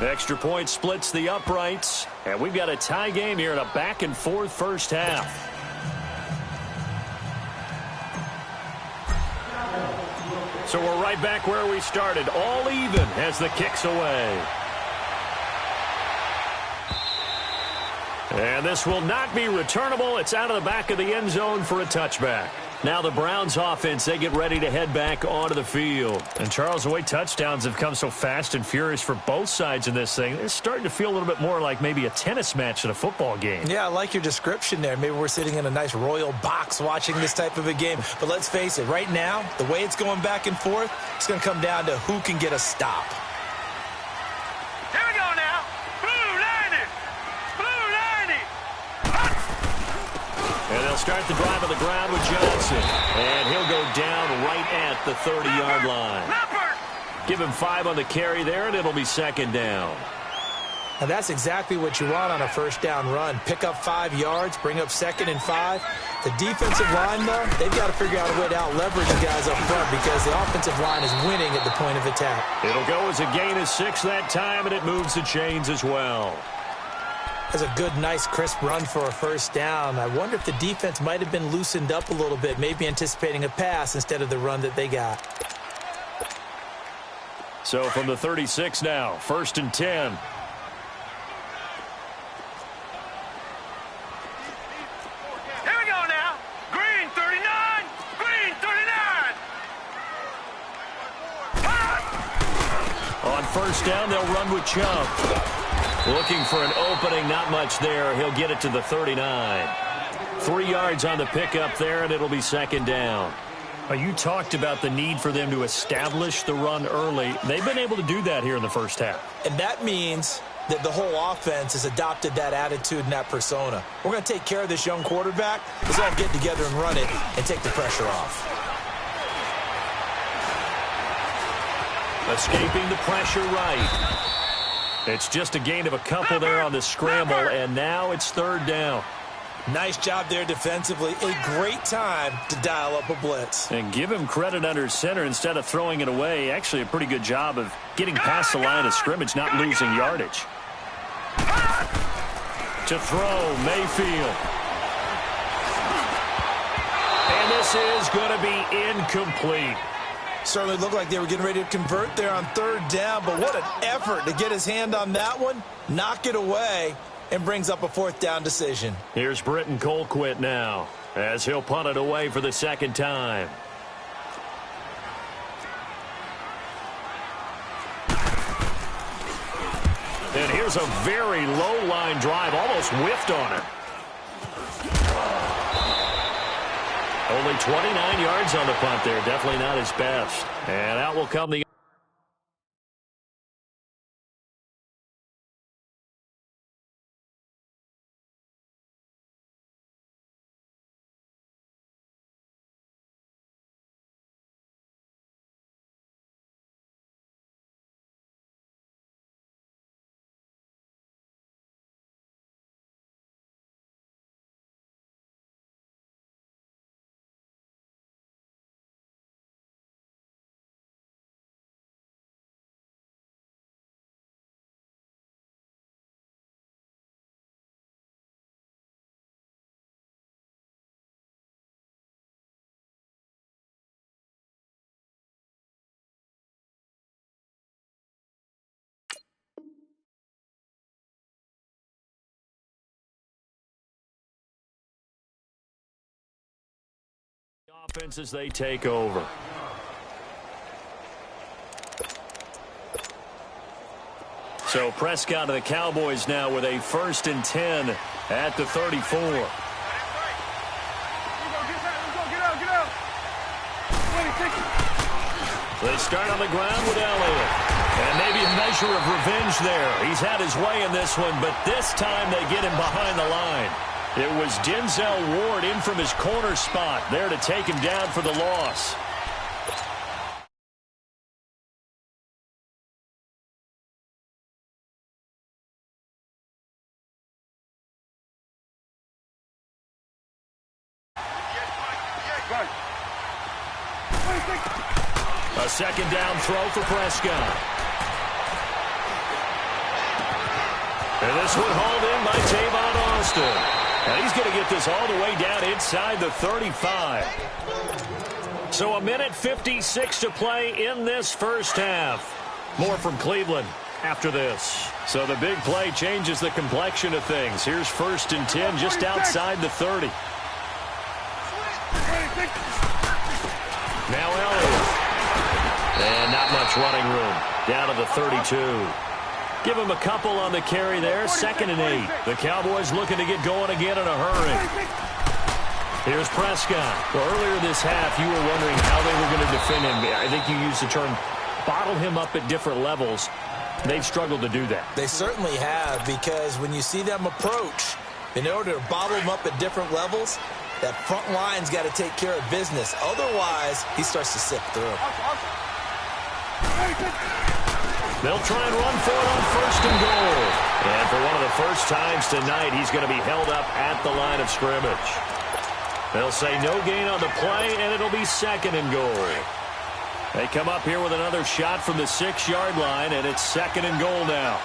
Extra point splits the uprights. And we've got a tie game here in a back-and-forth first half. So we're right back where we started. All even as the kick's away. And this will not be returnable. It's out of the back of the end zone for a touchback. Now the Browns offense, they get ready to head back onto the field. And Charles, the way touchdowns have come so fast and furious for both sides in this thing, it's starting to feel a little bit more like maybe a tennis match than a football game. Yeah, I like your description there. Maybe we're sitting in a nice royal box watching this type of a game. But let's face it, right now, the way it's going back and forth, it's going to come down to who can get a stop. Here we go now. Blue 90. Blue 90. And they'll start the drive on the ground with Johnson. And he'll go down right at the 30-yard line. Give him 5 on the carry there, and it'll be second down. And that's exactly what you want on a first down run. Pick up 5 yards, bring up 2nd and 5. The defensive line, though, they've got to figure out a way to out-leverage the guys up front because the offensive line is winning at the point of attack. It'll go as a gain of 6 that time, and it moves the chains as well. That's a good, nice, crisp run for a first down. I wonder if the defense might have been loosened up a little bit, maybe anticipating a pass instead of the run that they got. So from the 36 now, 1st and 10. Here we go now. Green 39. Green 39. On first down, they'll run with Chubb. Looking for an opening, not much there. He'll get it to the 39. 3 yards on the pickup there, and it'll be second down. You talked about the need for them to establish the run early. They've been able to do that here in the first half. And that means that the whole offense has adopted that attitude and that persona. We're going to take care of this young quarterback. Let's all get together and run it and take the pressure off. Escaping the pressure right. It's just a gain of a couple there on the scramble, and now it's 3rd down. Nice job there defensively. A great time to dial up a blitz. And give him credit under center instead of throwing it away. Actually a pretty good job of getting past the line of scrimmage, not losing yardage. To throw, Mayfield. And this is going to be incomplete. Certainly looked like they were getting ready to convert there on third down, but what an effort to get his hand on that one, knock it away, and brings up a fourth down decision. Here's Britton Colquitt now, as he'll punt it away for the second time. And here's a very low line drive, almost whiffed on it. Only 29 yards on the punt there. Definitely not his best. And out will come the... offense as they take over. So Prescott of the Cowboys now with a 1st and 10 at the 34. They start on the ground with Elliott. And maybe a measure of revenge there. He's had his way in this one, but this time they get him behind the line. It was Denzel Ward in from his corner spot there to take him down for the loss. A second down throw for Prescott. And this one hauled in by Tavon Austin. And he's going to get this all the way down inside the 35. So 1:56 to play in this first half. More from Cleveland after this. So the big play changes the complexion of things. Here's 1st and 10 just outside the 30. Now Elliott. And not much running room. Down to the 32. Give him a couple on the carry there. 2nd and 8. The Cowboys looking to get going again in a hurry. Here's Prescott. Well, earlier this half, you were wondering how they were going to defend him. I think you used the term bottle him up at different levels. They've struggled to do that. They certainly have, because when you see them approach, in order to bottle him up at different levels, that front line's got to take care of business. Otherwise, he starts to sift through. They'll try and run for it on 1st and goal. And for one of the first times tonight, he's going to be held up at the line of scrimmage. They'll say no gain on the play, and it'll be 2nd and goal. They come up here with another shot from the 6-yard line, and it's 2nd and goal now.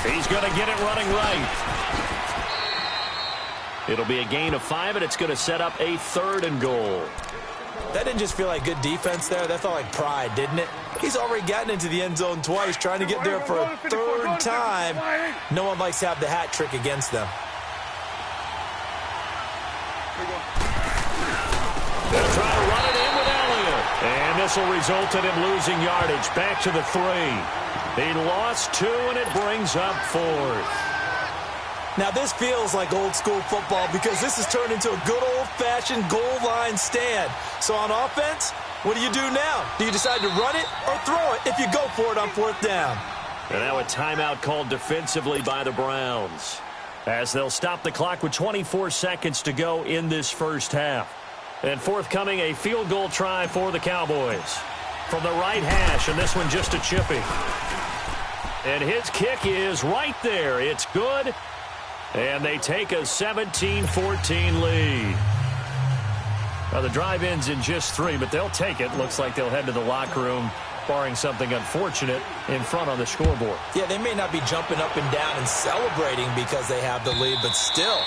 He's going to get it running right. It'll be a gain of 5, and it's going to set up a 3rd and goal. That didn't just feel like good defense there. That felt like pride, didn't it? He's already gotten into the end zone twice, trying to get there for a 3rd time. No one likes to have the hat trick against them. They'll try to run it in with Elliott. And this will result in him losing yardage. Back to the 3. He lost 2, and it brings up 4th. Now, this feels like old-school football because this has turned into a good old-fashioned goal line stand. So on offense, what do you do now? Do you decide to run it or throw it if you go for it on 4th down? And now a timeout called defensively by the Browns, as they'll stop the clock with 24 seconds to go in this first half. And forthcoming, a field goal try for the Cowboys. from the right hash, and this one just a chippy. And his kick is right there. It's good, and they take a 17-14 lead. Now, the drive ends in just 3, but they'll take it. Looks like they'll head to the locker room, barring something unfortunate, in front on the scoreboard. Yeah, they may not be jumping up and down and celebrating because they have the lead, but still,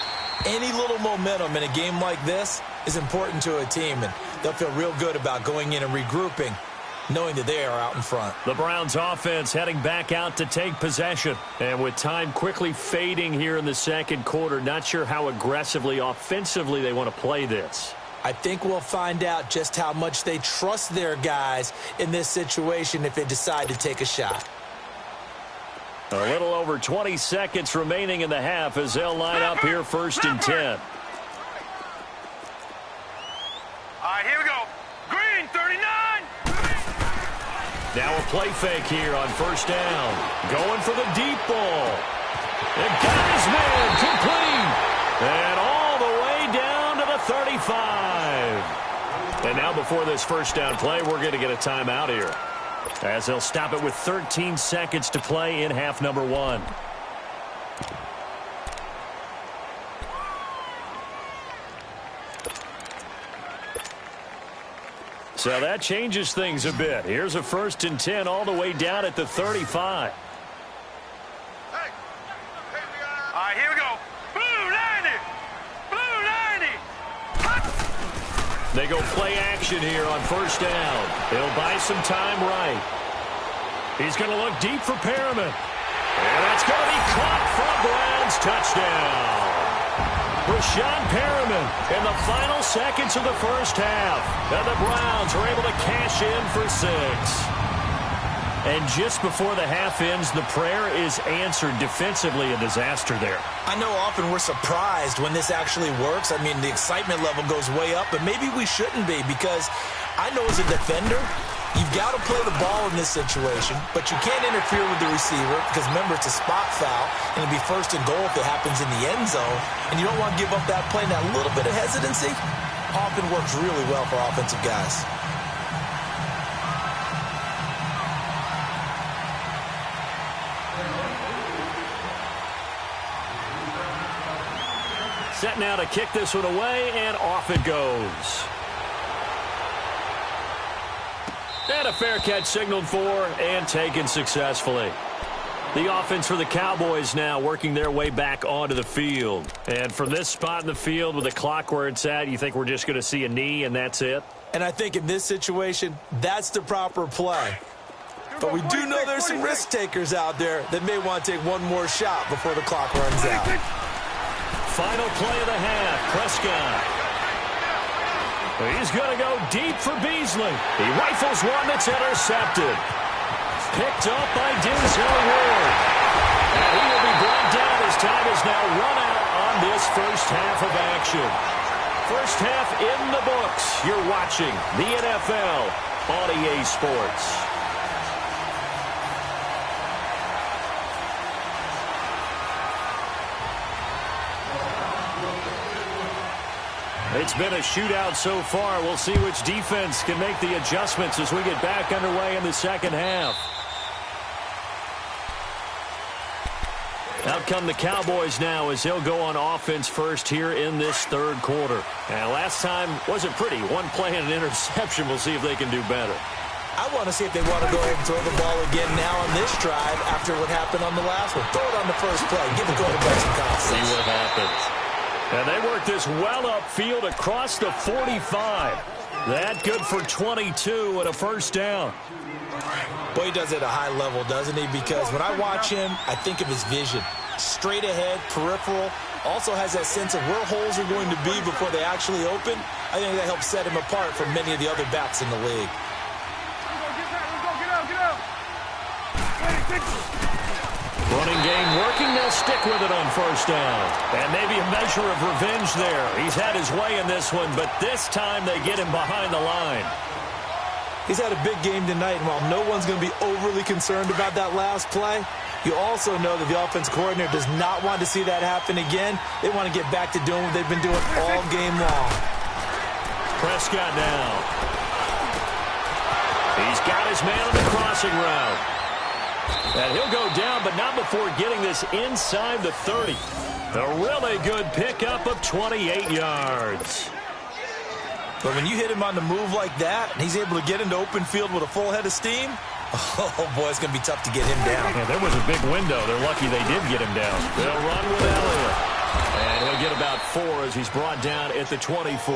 any little momentum in a game like this is important to a team, and they'll feel real good about going in and regrouping, knowing that they are out in front. The Browns offense heading back out to take possession. And with time quickly fading here in the second quarter, not sure how aggressively, offensively they want to play this. I think we'll find out just how much they trust their guys in this situation if they decide to take a shot. A little over 20 seconds remaining in the half as they'll line up here 1st and 10. All right, here we go. Green, 39. Now a play fake here on 1st down. Going for the deep ball. And got his man complete. And all the way down to the 35. And now before this 1st down play, we're going to get a timeout here, as they'll stop it with 13 seconds to play in half number 1. So that changes things a bit. Here's a 1st and 10 all the way down at the 35. All right, here we go. Blue 90. Blue 90. They go play action here on 1st down. They'll buy some time right. He's going to look deep for Perriman. And that's going to be caught for a Browns touchdown. Rashawn Perriman in the final seconds of the 1st half. And the Browns are able to cash in for 6. And just before the half ends, the prayer is answered. Defensively, a disaster there. I know often we're surprised when this actually works. I mean, the excitement level goes way up, but maybe we shouldn't be, because I know as a defender, you've got to play the ball in this situation, but you can't interfere with the receiver because, remember, it's a spot foul, and it'll be 1st and goal if it happens in the end zone, and you don't want to give up that play. Now, a little bit of hesitancy often works really well for offensive guys. Set now to kick this one away, and off it goes. And a fair catch signaled for and taken successfully. The offense for the Cowboys now working their way back onto the field. And from this spot in the field with the clock where it's at, you think we're just going to see a knee and that's it? And I think in this situation, that's the proper play. But we do know there's some risk takers out there that may want to take one more shot before the clock runs out. Final play of the half, Prescott. He's going to go deep for Beasley. He rifles one that's intercepted. Picked up by Denzel Ward. And he will be brought down as time is now run out on this 1st half of action. 1st half in the books. You're watching the NFL on EA Sports. It's been a shootout so far. We'll see which defense can make the adjustments as we get back underway in the 2nd half. Out come the Cowboys now as they'll go on offense first here in this 3rd quarter. And last time wasn't pretty. One play and an interception. We'll see if they can do better. I want to see if they want to go ahead and throw the ball again now on this drive after what happened on the last one. Throw it on the first play. Give the quarterback some confidence. See what happens. And they work this well upfield across the 45. That good for 22 and a 1st down. Boy, he does it at a high level, doesn't he? Because when I watch him, I think of his vision. Straight ahead, peripheral. Also has that sense of where holes are going to be before they actually open. I think that helps set him apart from many of the other backs in the league. Running game working. They'll stick with it on 1st down. And maybe a measure of revenge there. He's had his way in this one, but this time they get him behind the line. He's had a big game tonight, and while no one's going to be overly concerned about that last play, you also know that the offense coordinator does not want to see that happen again. They want to get back to doing what they've been doing all game long. Prescott now. He's got his man on the crossing route. And he'll go down, but not before getting this inside the 30. A really good pickup of 28 yards. But when you hit him on the move like that, and he's able to get into open field with a full head of steam, oh, boy, it's going to be tough to get him down. Yeah, there was a big window. They're lucky they did get him down. They'll run with Elliott. And he'll get about 4 as he's brought down at the 24.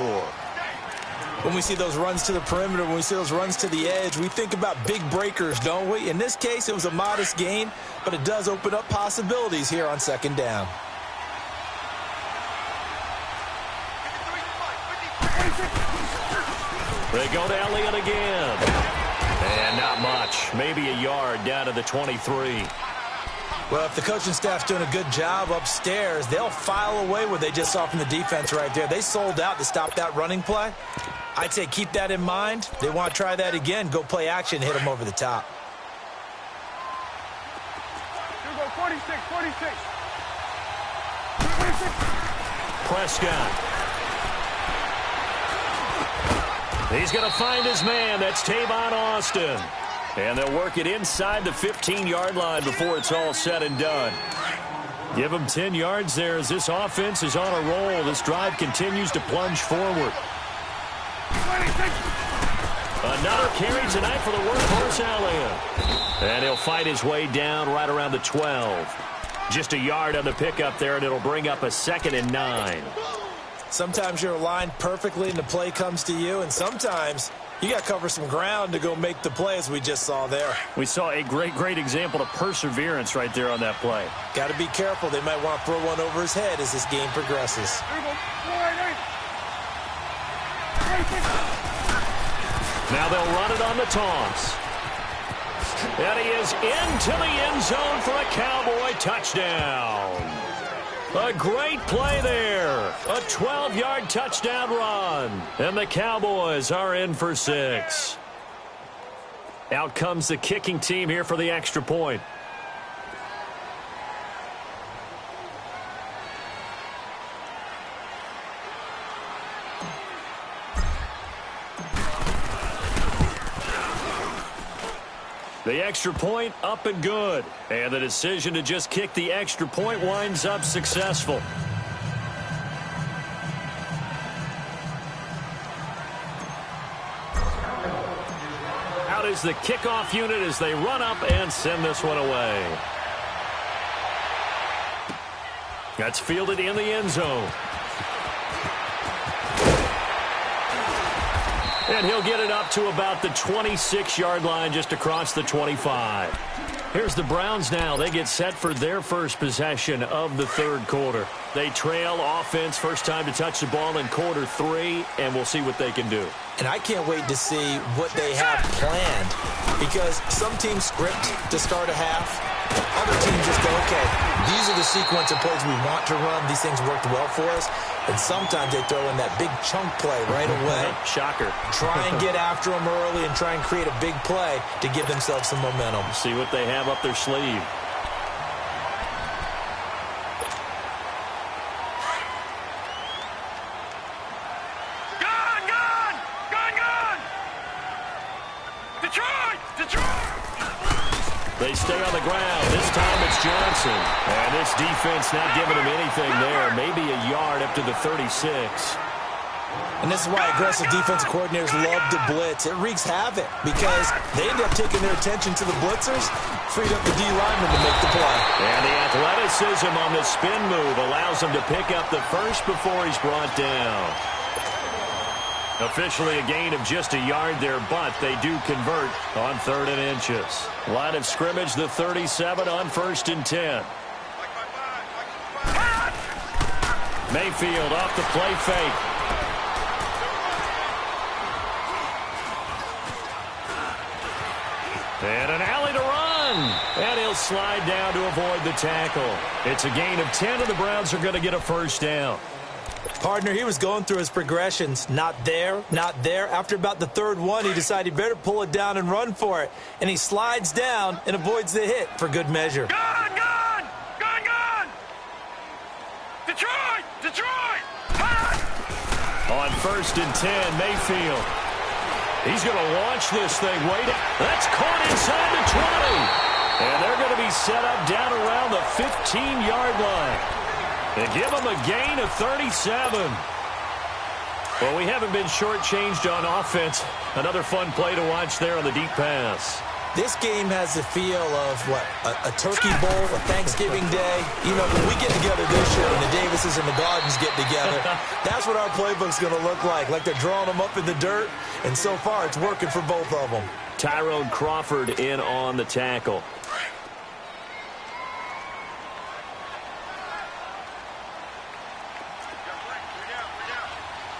When we see those runs to the perimeter, when we see those runs to the edge, we think about big breakers, don't we? In this case, it was a modest gain, but it does open up possibilities here on second down. They go to Elliott again. And not much. Maybe a yard down to the 23. Well, if the coaching staff's doing a good job upstairs, they'll file away what they just saw from the defense right there. They sold out to stop that running play. I'd say keep that in mind. They want to try that again. Go play action, hit them over the top. You go 46, 46. Prescott. He's going to find his man. That's Tavon Austin. And they'll work it inside the 15-yard line before it's all said and done. Give them 10 yards there as this offense is on a roll. This drive continues to plunge forward. Another carry tonight for the workhorse Elliott. And he'll fight his way down right around the 12. Just a yard on the pickup there, and it'll bring up a 2nd and 9. Sometimes you're aligned perfectly and the play comes to you, and sometimes you got to cover some ground to go make the play, as we just saw there. We saw a great example of perseverance right there on that play. Got to be careful. They might want to throw one over his head as this game progresses. Now they'll run it on the toss. And he is into the end zone for a Cowboy touchdown. A great play there. A 12-yard touchdown run. And the Cowboys are in for 6. Out comes the kicking team here for the extra point. The extra point up and good. And the decision to just kick the extra point winds up successful. Out is the kickoff unit as they run up and send this one away. That's fielded in the end zone. And he'll get it up to about the 26-yard line, just across the 25. Here's the Browns now. They get set for their first possession of the third quarter. They trail offense, first time to touch the ball in quarter 3, and we'll see what they can do. And I can't wait to see what they have planned, because some teams script to start a half. Other teams just go, okay, these are the sequence of plays we want to run. These things worked well for us. And sometimes they throw in that big chunk play right away. Shocker. Try and get after them early and try and create a big play to give themselves some momentum. See what they have up their sleeve. They stay on the ground. This time it's Johnson. And this defense not giving him anything there. Maybe a yard up to the 36. And this is why aggressive defensive coordinators love to blitz. It wreaks havoc because they end up taking their attention to the blitzers, freed up the D lineman to make the play. And the athleticism on the spin move allows him to pick up the first before he's brought down. Officially a gain of just a yard there, but they do convert on 3rd and inches. Line of scrimmage, the 37 on 1st and 10. Mayfield off the play fake. And an alley to run. And he'll slide down to avoid the tackle. It's a gain of 10, and the Browns are going to get a first down. Partner, he was going through his progressions. Not there, not there. After about the 3rd one, he decided he better pull it down and run for it. And he slides down and avoids the hit for good measure. Gone! Detroit! On 1st and 10, Mayfield. He's going to launch this thing. Wait, that's caught inside the 20. And they're going to be set up down around the 15-yard line. They give them a gain of 37. Well, we haven't been shortchanged on offense. Another fun play to watch there on the deep pass. This game has the feel of, a turkey bowl, a Thanksgiving day. You know, when we get together this year and the Davises and the Gardens get together, that's what our playbook's going to look like. Like they're drawing them up in the dirt, and so far it's working for both of them. Tyrone Crawford in on the tackle.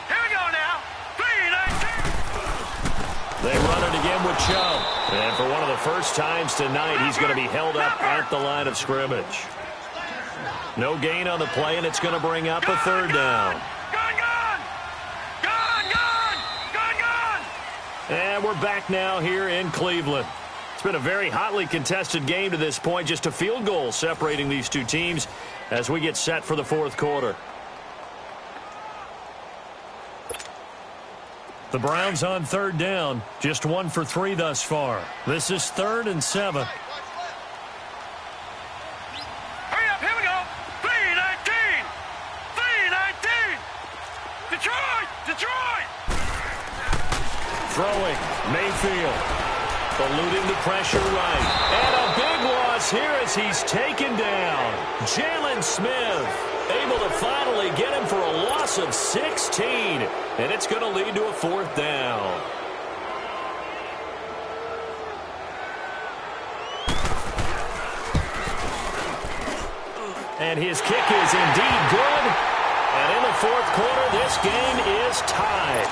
Here we go now. 3-19. They run it again with Chubb. And for one of the first times tonight, he's going to be held up at the line of scrimmage. No gain on the play, and it's going to bring up a third down. Gone! And we're back now here in Cleveland. It's been a very hotly contested game to this point. Just a field goal separating these two teams as we get set for the fourth quarter. The Browns on third down, just 1 for 3 thus far. This is 3rd and 7. Hurry up, here we go. 3-19. Detroit. Throwing, Mayfield. Eluding the pressure right. And a big loss here as he's taken down. Jalen Smith able to finally get him for a loss of 16. And it's going to lead to a fourth down. And his kick is indeed good. And in the fourth quarter, this game is tied.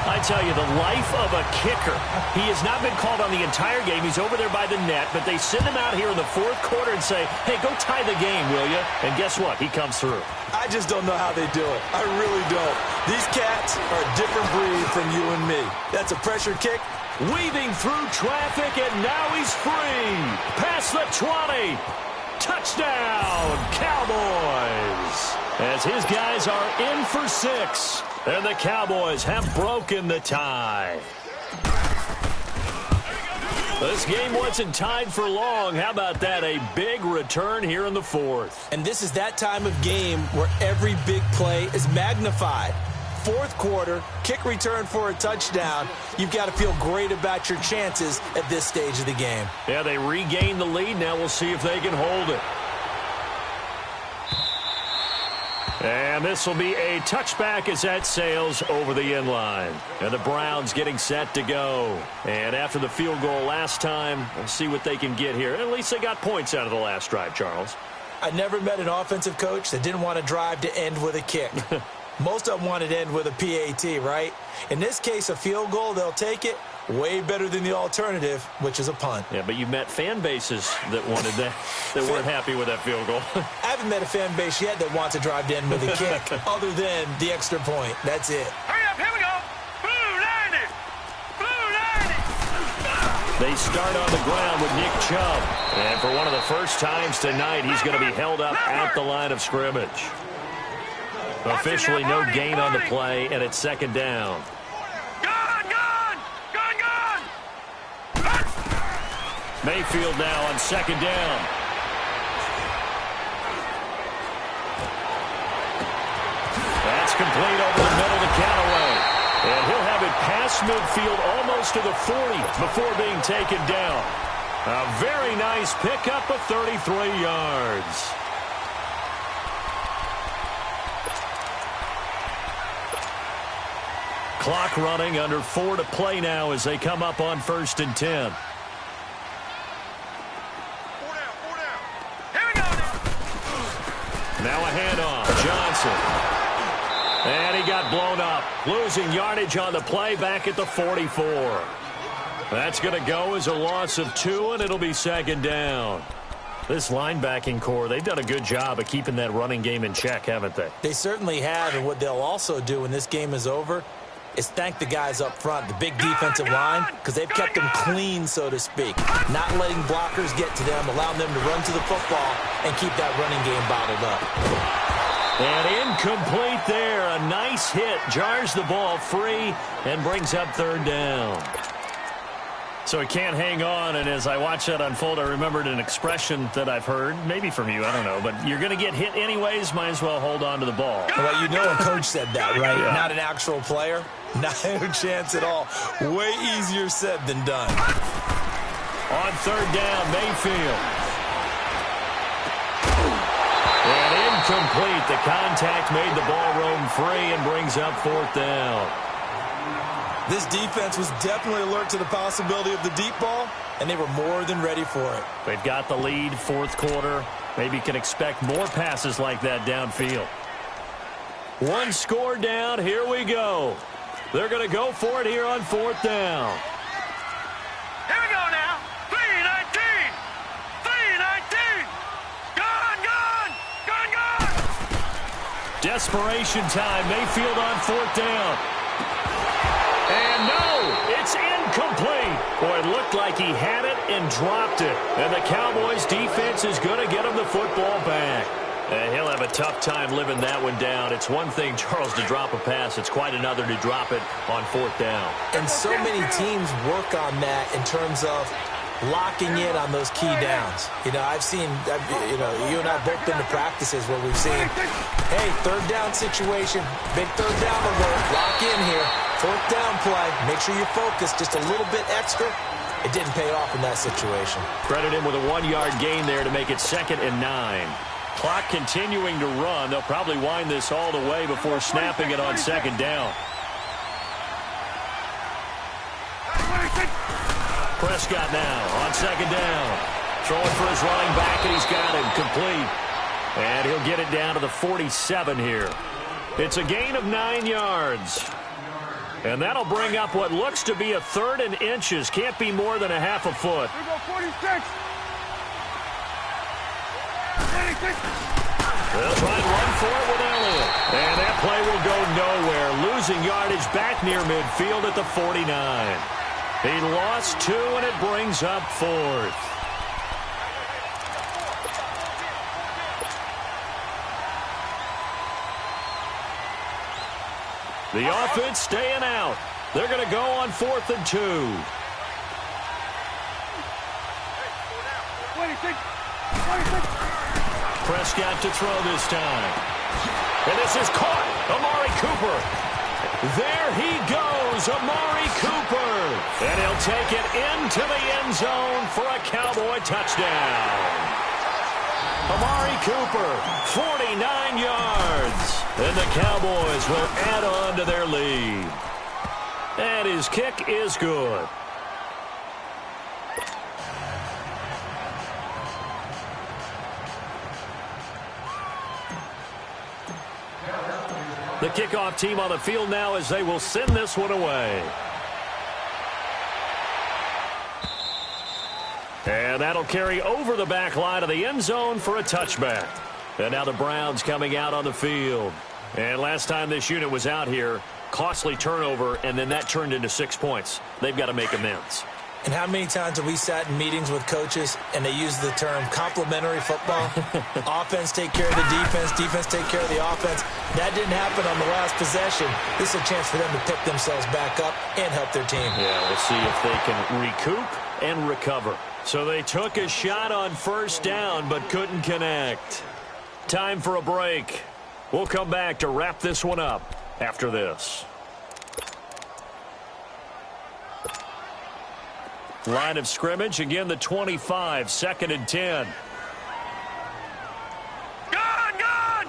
I tell you, the life of a kicker. He has not been called on the entire game. He's over there by the net, but they send him out here in the fourth quarter and say, hey, go tie the game, will you? And guess what? He comes through. I just don't know how they do it. I really don't. These cats are a different breed from you and me. That's a pressure kick. Weaving through traffic, and now he's free. Past the 20. Touchdown, Cowboys. As his guys are in for 6. And the Cowboys have broken the tie. This game wasn't tied for long. How about that? A big return here in the fourth. And this is that time of game where every big play is magnified. Fourth quarter, kick return for a touchdown. You've got to feel great about your chances at this stage of the game. Yeah, they regain the lead. Now we'll see if they can hold it. And this will be a touchback as that sails over the end line. And the Browns getting set to go. And after the field goal last time, we'll see what they can get here. At least they got points out of the last drive, Charles. I never met an offensive coach that didn't want to drive to end with a kick. Most of them wanted to end with a PAT, right? In this case, a field goal, they'll take it. Way better than the alternative, which is a punt. Yeah, but you met fan bases that wanted that, that weren't happy with that field goal. I haven't met a fan base yet that wants to drive to end with a kick, other than the extra point. That's it. Hurry up, here we go. Blue 90. They start on the ground with Nick Chubb. And for one of the first times tonight, he's going to be held up at the line of scrimmage. Officially no gain on the play, and it's second down. Mayfield now on second down. That's complete over the middle to Callaway. And he'll have it past midfield almost to the 40 before being taken down. A very nice pickup of 33 yards. Clock running, under 4 to play now as they come up on 1st and 10. Now a handoff. Johnson. And he got blown up. Losing yardage on the play back at the 44. That's going to go as a loss of 2, and it'll be second down. This linebacking core, they've done a good job of keeping that running game in check, haven't they? They certainly have, and what they'll also do when this game is over is thank the guys up front, the big defensive line, because they've kept them clean, so to speak. Not letting blockers get to them, allowing them to run to the football and keep that running game bottled up. And incomplete there. A nice hit. Jars the ball free and brings up third down. So he can't hang on, and as I watch that unfold, I remembered an expression that I've heard, maybe from you, I don't know, but you're going to get hit anyways, might as well hold on to the ball. Well, you know a coach said that, right? Yeah. Not an actual player. Not a chance at all. Way easier said than done. On third down, Mayfield. And incomplete. The contact made the ball roam free and brings up fourth down. This defense was definitely alert to the possibility of the deep ball, and they were more than ready for it. They've got the lead, fourth quarter. Maybe can expect more passes like that downfield. One score down. Here we go. They're going to go for it here on fourth down. Here we go now. 3-19. 3-19. Gone. Desperation time. Mayfield on fourth down. And no, it's incomplete. Boy, it looked like he had it and dropped it. And the Cowboys defense is going to get him the football back. And he'll have a tough time living that one down. It's one thing, Charles, to drop a pass. It's quite another to drop it on fourth down. And so many teams work on that in terms of locking in on those key downs. You know, I've seen, you and I have both been to practices where we've seen, hey, third down situation, big third down alert, lock in here, fourth down play, make sure you focus just a little bit extra. It didn't pay off in that situation. Credit him with a 1-yard gain there to make it 2nd and 9. Clock continuing to run. They'll probably wind this all the way before snapping it on 2nd down. Prescott now on 2nd down. Throwing for his running back, and he's got him complete. And he'll get it down to the 47 here. It's a gain of 9 yards. And that'll bring up what looks to be a 3rd and inches. Can't be more than a half a foot. Here we go, 46. 46. They'll try and run for it with Elliott. And that play will go nowhere. Losing yardage back near midfield at the 49. He lost 2, and it brings up 4th. The offense staying out. They're going to go on 4th and 2. 26. Prescott to throw this time. And this is caught. Amari Cooper. There he goes, Amari Cooper. And he'll take it into the end zone for a Cowboy touchdown. Amari Cooper, 49 yards. And the Cowboys will add on to their lead. And his kick is good. The kickoff team on the field now as they will send this one away. And that'll carry over the back line of the end zone for a touchback. And now the Browns coming out on the field. And last time this unit was out here, costly turnover, and then that turned into 6 points. They've got to make amends. And how many times have we sat in meetings with coaches and they use the term complementary football? Offense take care of the defense, defense take care of the offense. That didn't happen on the last possession. This is a chance for them to pick themselves back up and help their team. Yeah, we'll see if they can recoup and recover. So they took a shot on first down but couldn't connect. Time for a break. We'll come back to wrap this one up after this. Line of scrimmage, again the 25, 2nd and 10. Gone!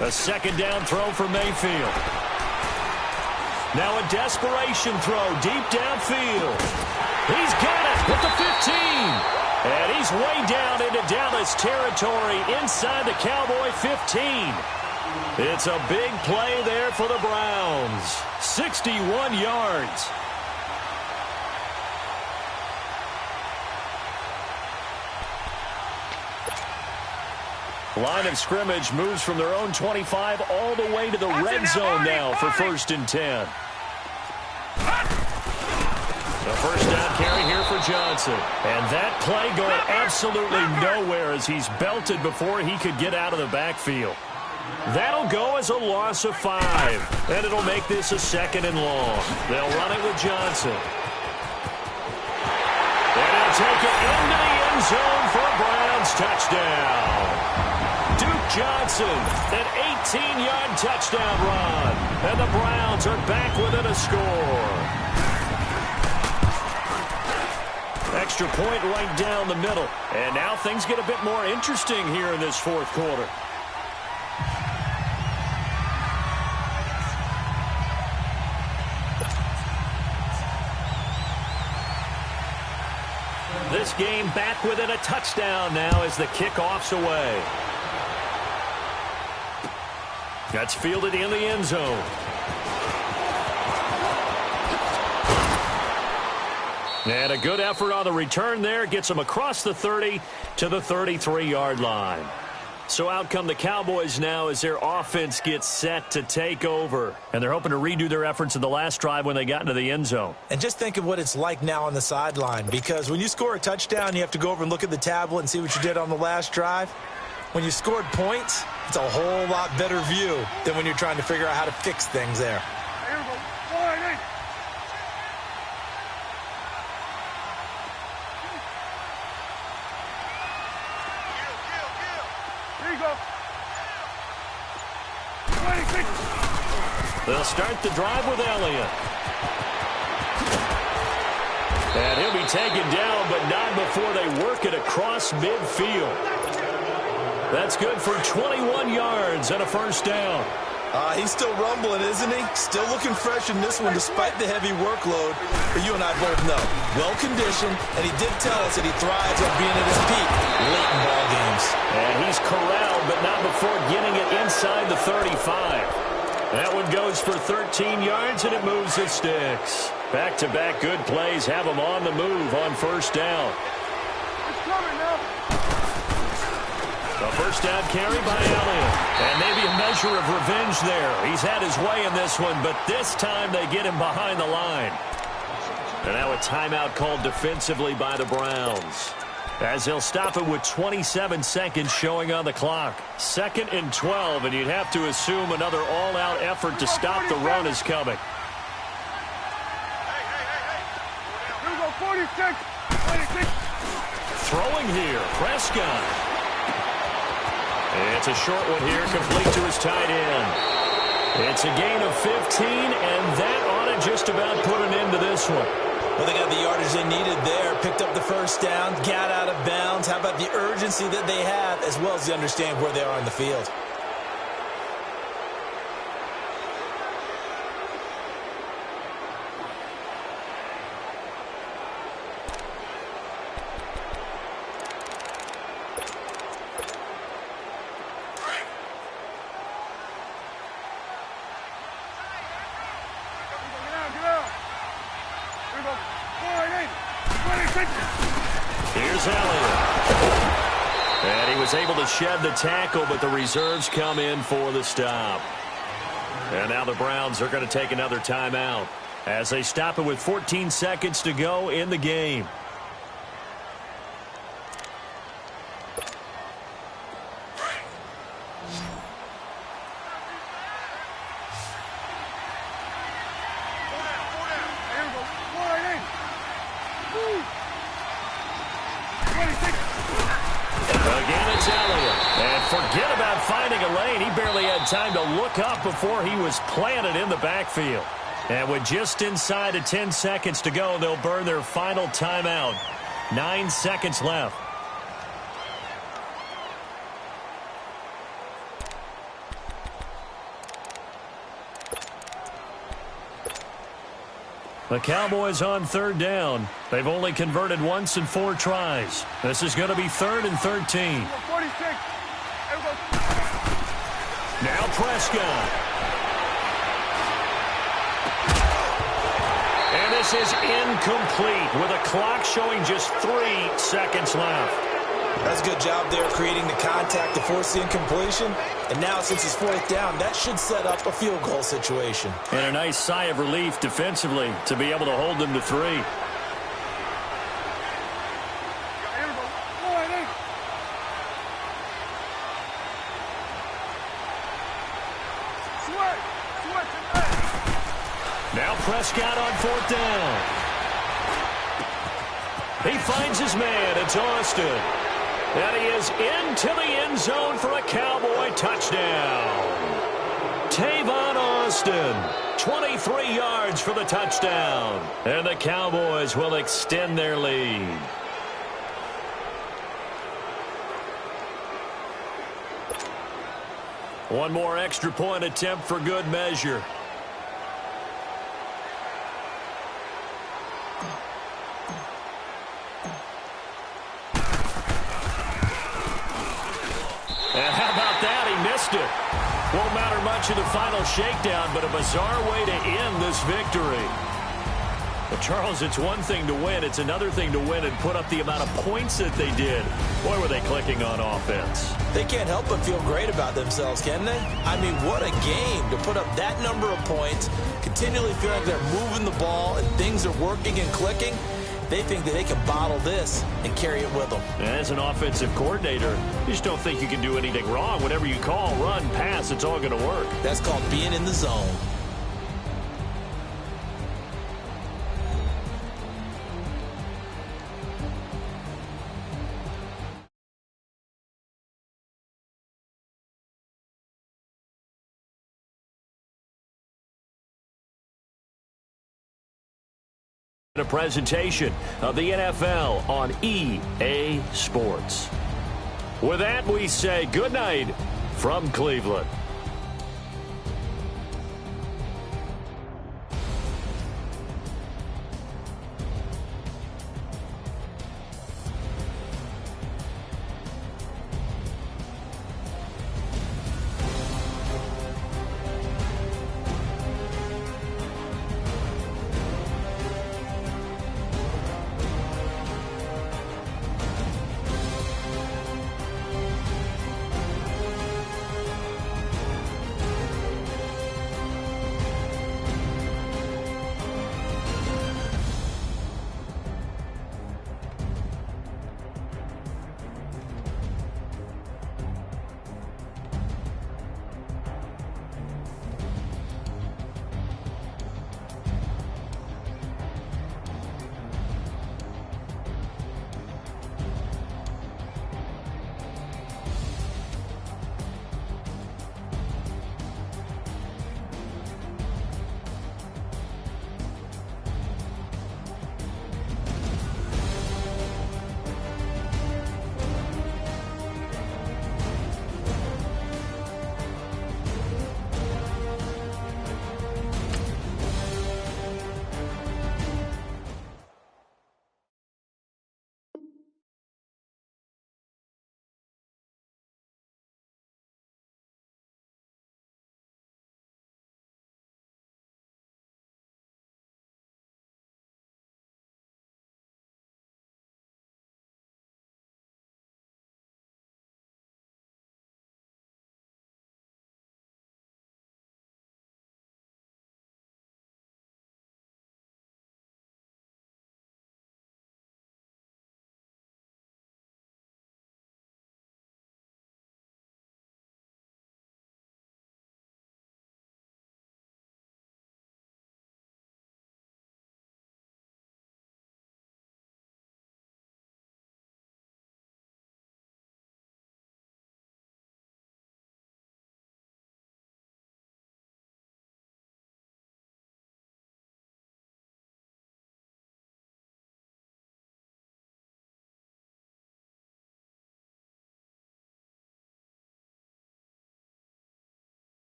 A 2nd down throw for Mayfield. Now a desperation throw deep downfield. He's got it with the 15. And he's way down into Dallas territory inside the Cowboy 15. It's a big play there for the Browns. 61 yards. Line of scrimmage moves from their own 25 all the way to the red zone now for 1st and 10. The first down carry here for Johnson. And that play going absolutely nowhere as he's belted before he could get out of the backfield. That'll go as a loss of 5. And it'll make this a 2nd and long. They'll run it with Johnson. And he'll take it into the end zone for a Browns touchdown. Duke Johnson, an 18-yard touchdown run. And the Browns are back within a score. Extra point right down the middle. And now things get a bit more interesting here in this 4th quarter. This game back within a touchdown now as the kickoff's away. That's fielded in the end zone. And a good effort on the return there. Gets them across the 30 to the 33-yard line. So out come the Cowboys now as their offense gets set to take over. And they're hoping to redo their efforts in the last drive when they got into the end zone. And just think of what it's like now on the sideline, because when you score a touchdown, you have to go over and look at the tablet and see what you did on the last drive. When you scored points, it's a whole lot better view than when you're trying to figure out how to fix things there. Here we go. 4-8. Here you go. 26. They'll start the drive with Elliott. And he'll be taken down, but not before they work it across midfield. That's good for 21 yards and a first down. He's still rumbling, isn't he? Still looking fresh in this one despite the heavy workload. But you and I both know, well-conditioned, and he did tell us that he thrives on being at his peak late in ball games. And he's corralled, but not before getting it inside the 35. That one goes for 13 yards, and it moves the sticks. Back-to-back good plays have him on the move on first down. It's coming now. A first down carry by Elliott. And maybe a measure of revenge there. He's had his way in this one, but this time they get him behind the line. And now a timeout called defensively by the Browns, as they'll stop it with 27 seconds showing on the clock. 2nd and 12, and you'd have to assume another all-out effort to stop the run is coming. Here we go. 46. 26. Throwing here, Prescott. It's a short one here, complete to his tight end. It's a gain of 15, and that ought to just about put an end to this one. Well, they got the yardage they needed there, picked up the first down, got out of bounds. How about the urgency that they have, as well as they understand where they are in the field? Here's Elliott. And he was able to shed the tackle, but the reserves come in for the stop. And now the Browns are going to take another timeout as they stop it with 14 seconds to go in the game. Time to look up before he was planted in the backfield. And with just inside of 10 seconds to go, they'll burn their final timeout. 9 seconds left. The Cowboys on 3rd down. They've only converted once in 4 tries. This is going to be 3rd and 13. 46. Now Prescott. And this is incomplete with a clock showing just 3 seconds left. That's a good job there creating the contact to force the incompletion. And now since it's 4th down, that should set up a field goal situation. And a nice sigh of relief defensively to be able to hold them to 3. 4th down. He finds his man. It's Austin. And he is into the end zone for a Cowboy touchdown. Tavon Austin, 23 yards for the touchdown. And the Cowboys will extend their lead. One more extra point attempt for good measure. And how about that? He missed it. Won't matter much in the final shakedown, but a bizarre way to end this victory. But Charles, it's one thing to win. It's another thing to win and put up the amount of points that they did. Boy, were they clicking on offense. They can't help but feel great about themselves, can they? I mean, what a game to put up that number of points, continually feel like they're moving the ball and things are working and clicking. They think that they can bottle this and carry it with them. As an offensive coordinator, you just don't think you can do anything wrong. Whatever you call, run, pass, it's all going to work. That's called being in the zone. A presentation of the NFL on EA Sports. With that, we say good night from Cleveland.